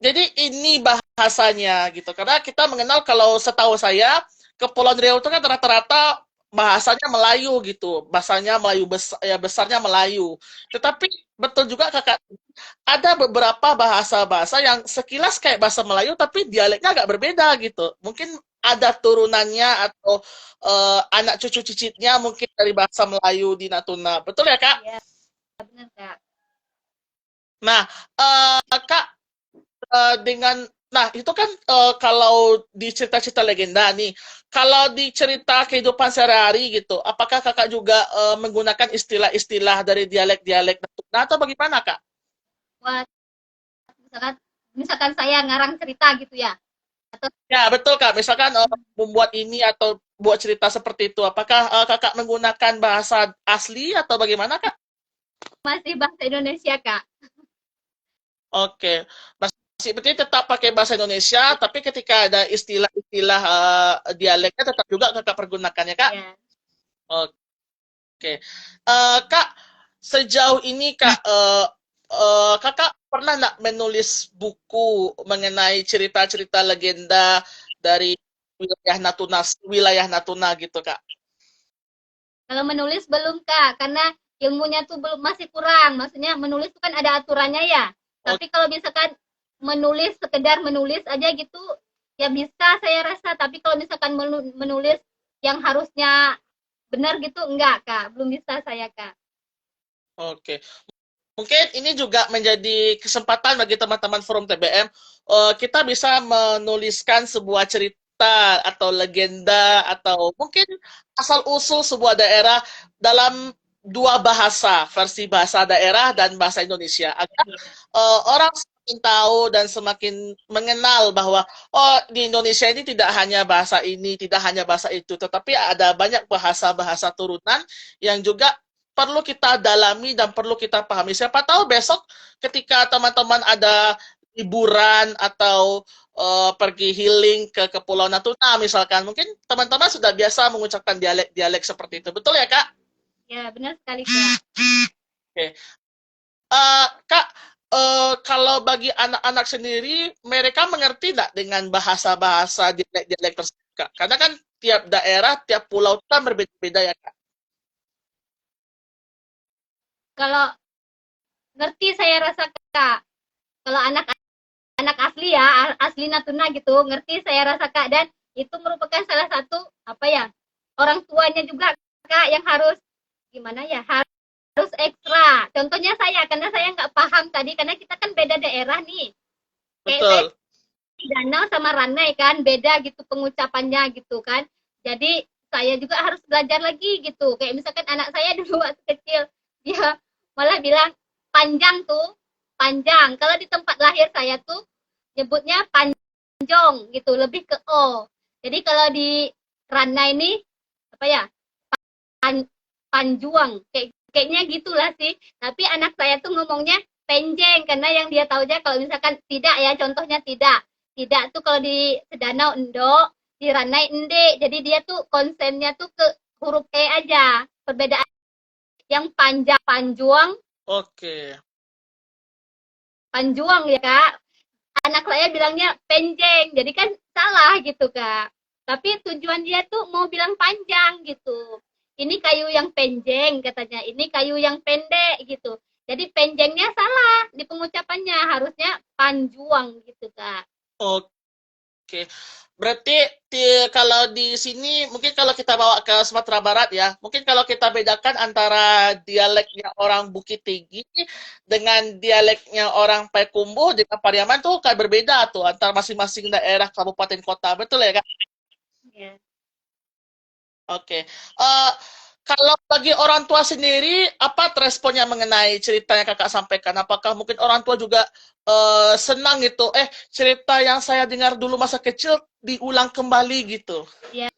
jadi ini bahasanya gitu. Karena kita mengenal kalau setahu saya Kepulauan Riau itu kan rata-rata bahasanya Melayu gitu. Bahasanya Melayu ya besarnya Melayu. Tetapi betul juga Kakak, ada beberapa bahasa-bahasa yang sekilas kayak bahasa Melayu tapi dialeknya agak berbeda gitu. Mungkin ada turunannya atau anak cucu cicitnya mungkin dari bahasa Melayu di Natuna. Betul ya, Kak? Iya, benar Kak. Nah, Kak, dengan nah itu kan kalau di cerita-cerita legenda nih, kalau di cerita kehidupan sehari-hari gitu, apakah kakak juga menggunakan istilah-istilah dari dialek-dialek Natuna atau bagaimana kak? Buat misalkan misalkan saya ngarang cerita gitu ya, atau Ya betul kak, misalkan membuat ini atau buat cerita seperti itu, apakah kakak menggunakan bahasa asli atau bagaimana kak? masih bahasa Indonesia Kak. Oke, masih berarti tetap pakai bahasa Indonesia, tapi ketika ada istilah-istilah dialeknya tetap juga kakak pergunakannya kak? Ya. Oke. Kak, sejauh ini Kak, Kakak pernah nggak menulis buku mengenai cerita-cerita legenda dari wilayah Natuna gitu, Kak? Kalau menulis belum Kak, karena ilmunya tuh belum masih kurang. Maksudnya menulis itu kan ada aturannya ya. Oke, Tapi kalau misalkan menulis sekedar menulis aja gitu ya bisa saya rasa, tapi kalau misalkan menulis yang harusnya benar gitu enggak Kak, belum bisa saya Kak. oke. Mungkin ini juga menjadi kesempatan bagi teman-teman forum TBM. Kita bisa menuliskan sebuah cerita atau legenda atau mungkin asal-usul sebuah daerah dalam dua bahasa, versi bahasa daerah dan bahasa Indonesia. Agar orang semakin tahu dan semakin mengenal bahwa oh di Indonesia ini tidak hanya bahasa ini, tidak hanya bahasa itu, tetapi ada banyak bahasa-bahasa turunan yang juga perlu kita dalami dan perlu kita pahami. Siapa tahu besok ketika teman-teman ada liburan atau pergi healing ke Pulau Natuna misalkan, mungkin teman-teman sudah biasa mengucapkan dialek-dialek seperti itu. Betul ya, Kak? Ya, benar sekali, Kak. Oke. Kak, kalau bagi anak-anak sendiri, mereka mengerti nggak dengan bahasa-bahasa dialek-dialek tersebut, Kak? Karena kan tiap daerah, tiap pulau itu kan berbeda-beda ya, Kak? Kalau ngerti saya rasa, Kak. Kalau anak asli ya, asli Natuna gitu, ngerti saya rasa, Kak. Dan itu merupakan salah satu, apa ya, orang tuanya juga, Kak, yang harus, gimana ya, harus ekstra. Contohnya saya, karena saya nggak paham tadi, karena kita kan beda daerah nih. Kayak saya Betul. Danau sama Ranai kan beda gitu pengucapannya gitu kan. Jadi saya juga harus belajar lagi gitu. Kayak misalkan anak saya dulu waktu kecil dia malah bilang panjang tuh, panjang. Kalau di tempat lahir saya tuh nyebutnya panjong gitu, lebih ke o. Jadi kalau di Ranai ini apa ya? Pan, panjuang kayaknya gitulah sih. Tapi anak saya tuh ngomongnya penjeng karena yang dia tahu aja kalau misalkan tidak ya contohnya tidak tuh kalau di Sedanau endo, di Ranai ende. Jadi dia tuh konsennya tuh ke huruf E aja. Perbedaan yang panjang panjuang, Oke. panjuang ya Kak. Anak saya bilangnya penjeng. Jadi kan salah gitu Kak. Tapi tujuan dia tuh mau bilang panjang gitu. Ini kayu yang penjeng katanya. Ini kayu yang pendek gitu. Jadi penjengnya salah di pengucapannya. Harusnya panjuang gitu Kak. Oke. Berarti kalau di sini mungkin kalau kita bawa ke Sumatera Barat ya, mungkin kalau kita bedakan antara dialeknya orang Bukit Tinggi dengan dialeknya orang Payakumbuh dengan Pariaman tuh kan berbeda tuh antar masing-masing daerah kabupaten kota. Betul ya, Kak? Ya. Oke. Kalau bagi orang tua sendiri, apa responnya mengenai cerita yang kakak sampaikan? Apakah mungkin orang tua juga senang gitu? Cerita yang saya dengar dulu masa kecil diulang kembali gitu. Ya.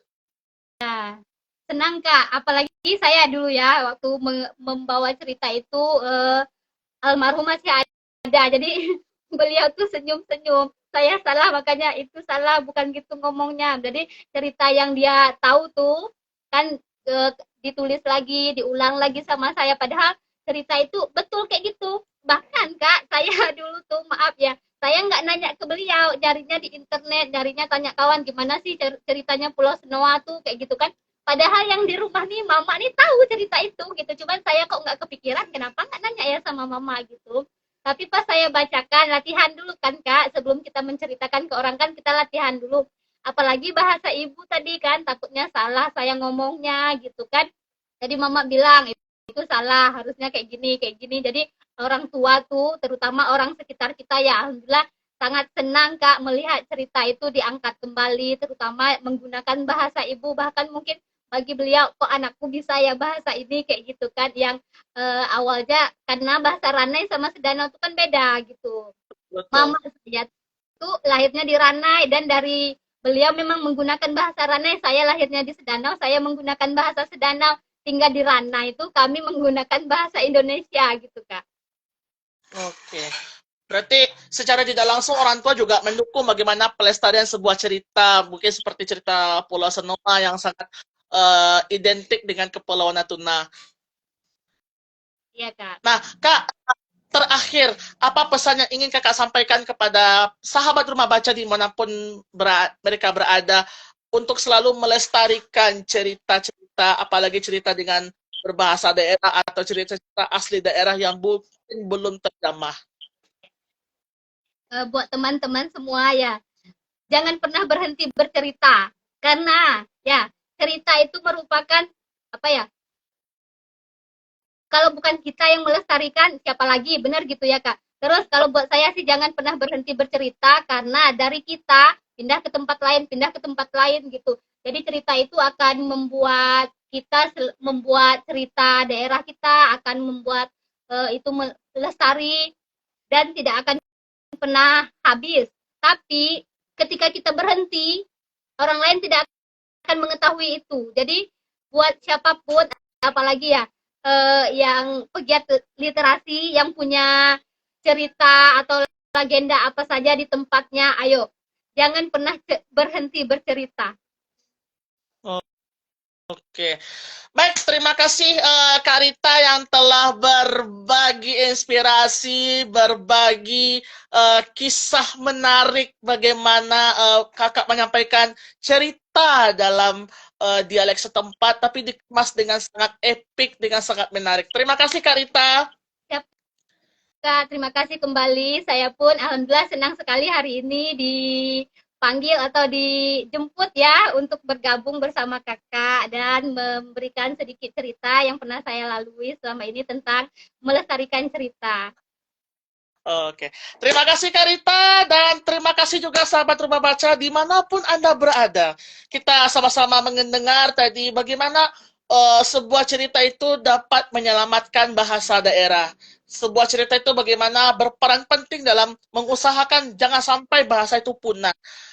Senang Kak, apalagi saya dulu ya waktu membawa cerita itu almarhum masih ada. Jadi beliau tuh senyum-senyum. Saya salah makanya itu salah bukan gitu ngomongnya. Jadi cerita yang dia tahu tuh kan ditulis lagi, diulang lagi sama saya padahal cerita itu betul kayak gitu. Bahkan Kak, saya dulu tuh maaf ya, saya nggak nanya ke beliau, nyarinya di internet, nyarinya tanya kawan gimana sih ceritanya Pulau Senoa tuh kayak gitu kan. Padahal yang di rumah nih mama nih tahu cerita itu gitu. Cuman saya kok nggak kepikiran kenapa nggak nanya ya sama mama gitu. Tapi pas saya bacakan latihan dulu kan Kak, sebelum kita menceritakan ke orang kan kita latihan dulu. Apalagi bahasa ibu tadi kan takutnya salah saya ngomongnya gitu kan. Jadi mama bilang itu salah, harusnya kayak gini, kayak gini. Jadi orang tua tuh terutama orang sekitar kita ya alhamdulillah sangat senang Kak melihat cerita itu diangkat kembali terutama menggunakan bahasa ibu bahkan mungkin bagi beliau kok anakku bisa ya bahasa ini kayak gitu kan yang awalnya karena bahasa Ranai sama Sedanau itu kan beda gitu. Betul. Mama saya tuh lahirnya di Ranai dan dari beliau memang menggunakan bahasa Ranai, saya lahirnya di Sedanau, saya menggunakan bahasa Sedanau, tinggal di Ranai itu kami menggunakan bahasa Indonesia gitu Kak. Oke. Berarti secara tidak langsung orang tua juga mendukung bagaimana pelestarian sebuah cerita, mungkin seperti cerita Pulau Senoa yang sangat identik dengan Kepulauan Natuna. Iya Kak. Nah, Kak, terakhir, apa pesan yang ingin kakak sampaikan kepada sahabat rumah baca dimanapun mereka berada untuk selalu melestarikan cerita-cerita, apalagi cerita dengan berbahasa daerah atau cerita-cerita asli daerah yang mungkin belum terjamah. Buat teman-teman semua ya, jangan pernah berhenti bercerita karena ya cerita itu merupakan apa ya, kalau bukan kita yang melestarikan siapa lagi, benar gitu ya Kak. Terus kalau buat saya sih jangan pernah berhenti bercerita karena dari kita pindah ke tempat lain gitu. Jadi cerita itu akan membuat kita membuat cerita daerah kita akan membuat itu melestari dan tidak akan pernah habis. Tapi ketika kita berhenti, orang lain tidak akan mengetahui itu. Jadi buat siapapun, apalagi ya yang pegiat literasi, yang punya cerita atau legenda apa saja di tempatnya, ayo jangan pernah berhenti bercerita. Oke, baik, terima kasih Kak Rita yang telah berbagi inspirasi, berbagi kisah menarik bagaimana kakak menyampaikan cerita dalam dialek setempat, tapi dikemas dengan sangat epik, dengan sangat menarik. Terima kasih Kak Rita. Siap, Kak, terima kasih kembali. Saya pun alhamdulillah senang sekali hari ini dipanggil atau dijemput ya untuk bergabung bersama kakak dan memberikan sedikit cerita yang pernah saya lalui selama ini tentang melestarikan cerita. Oke, terima kasih Kak Rita, dan terima kasih juga sahabat Rumah Baca dimanapun Anda berada. Kita sama-sama mendengar tadi bagaimana sebuah cerita itu dapat menyelamatkan bahasa daerah. Sebuah cerita itu bagaimana berperan penting dalam mengusahakan jangan sampai bahasa itu punah.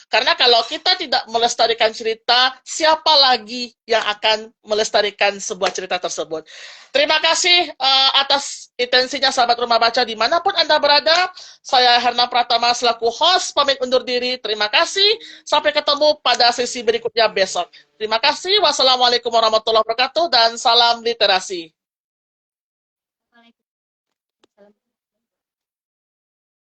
Karena kalau kita tidak melestarikan cerita, siapa lagi yang akan melestarikan sebuah cerita tersebut? Terima kasih atas intensinya sahabat Rumah Baca dimanapun Anda berada. Saya Herna Pratama selaku host pamit undur diri. Terima kasih. Sampai ketemu pada sesi berikutnya besok. Terima kasih. Wassalamualaikum warahmatullahi wabarakatuh dan salam literasi.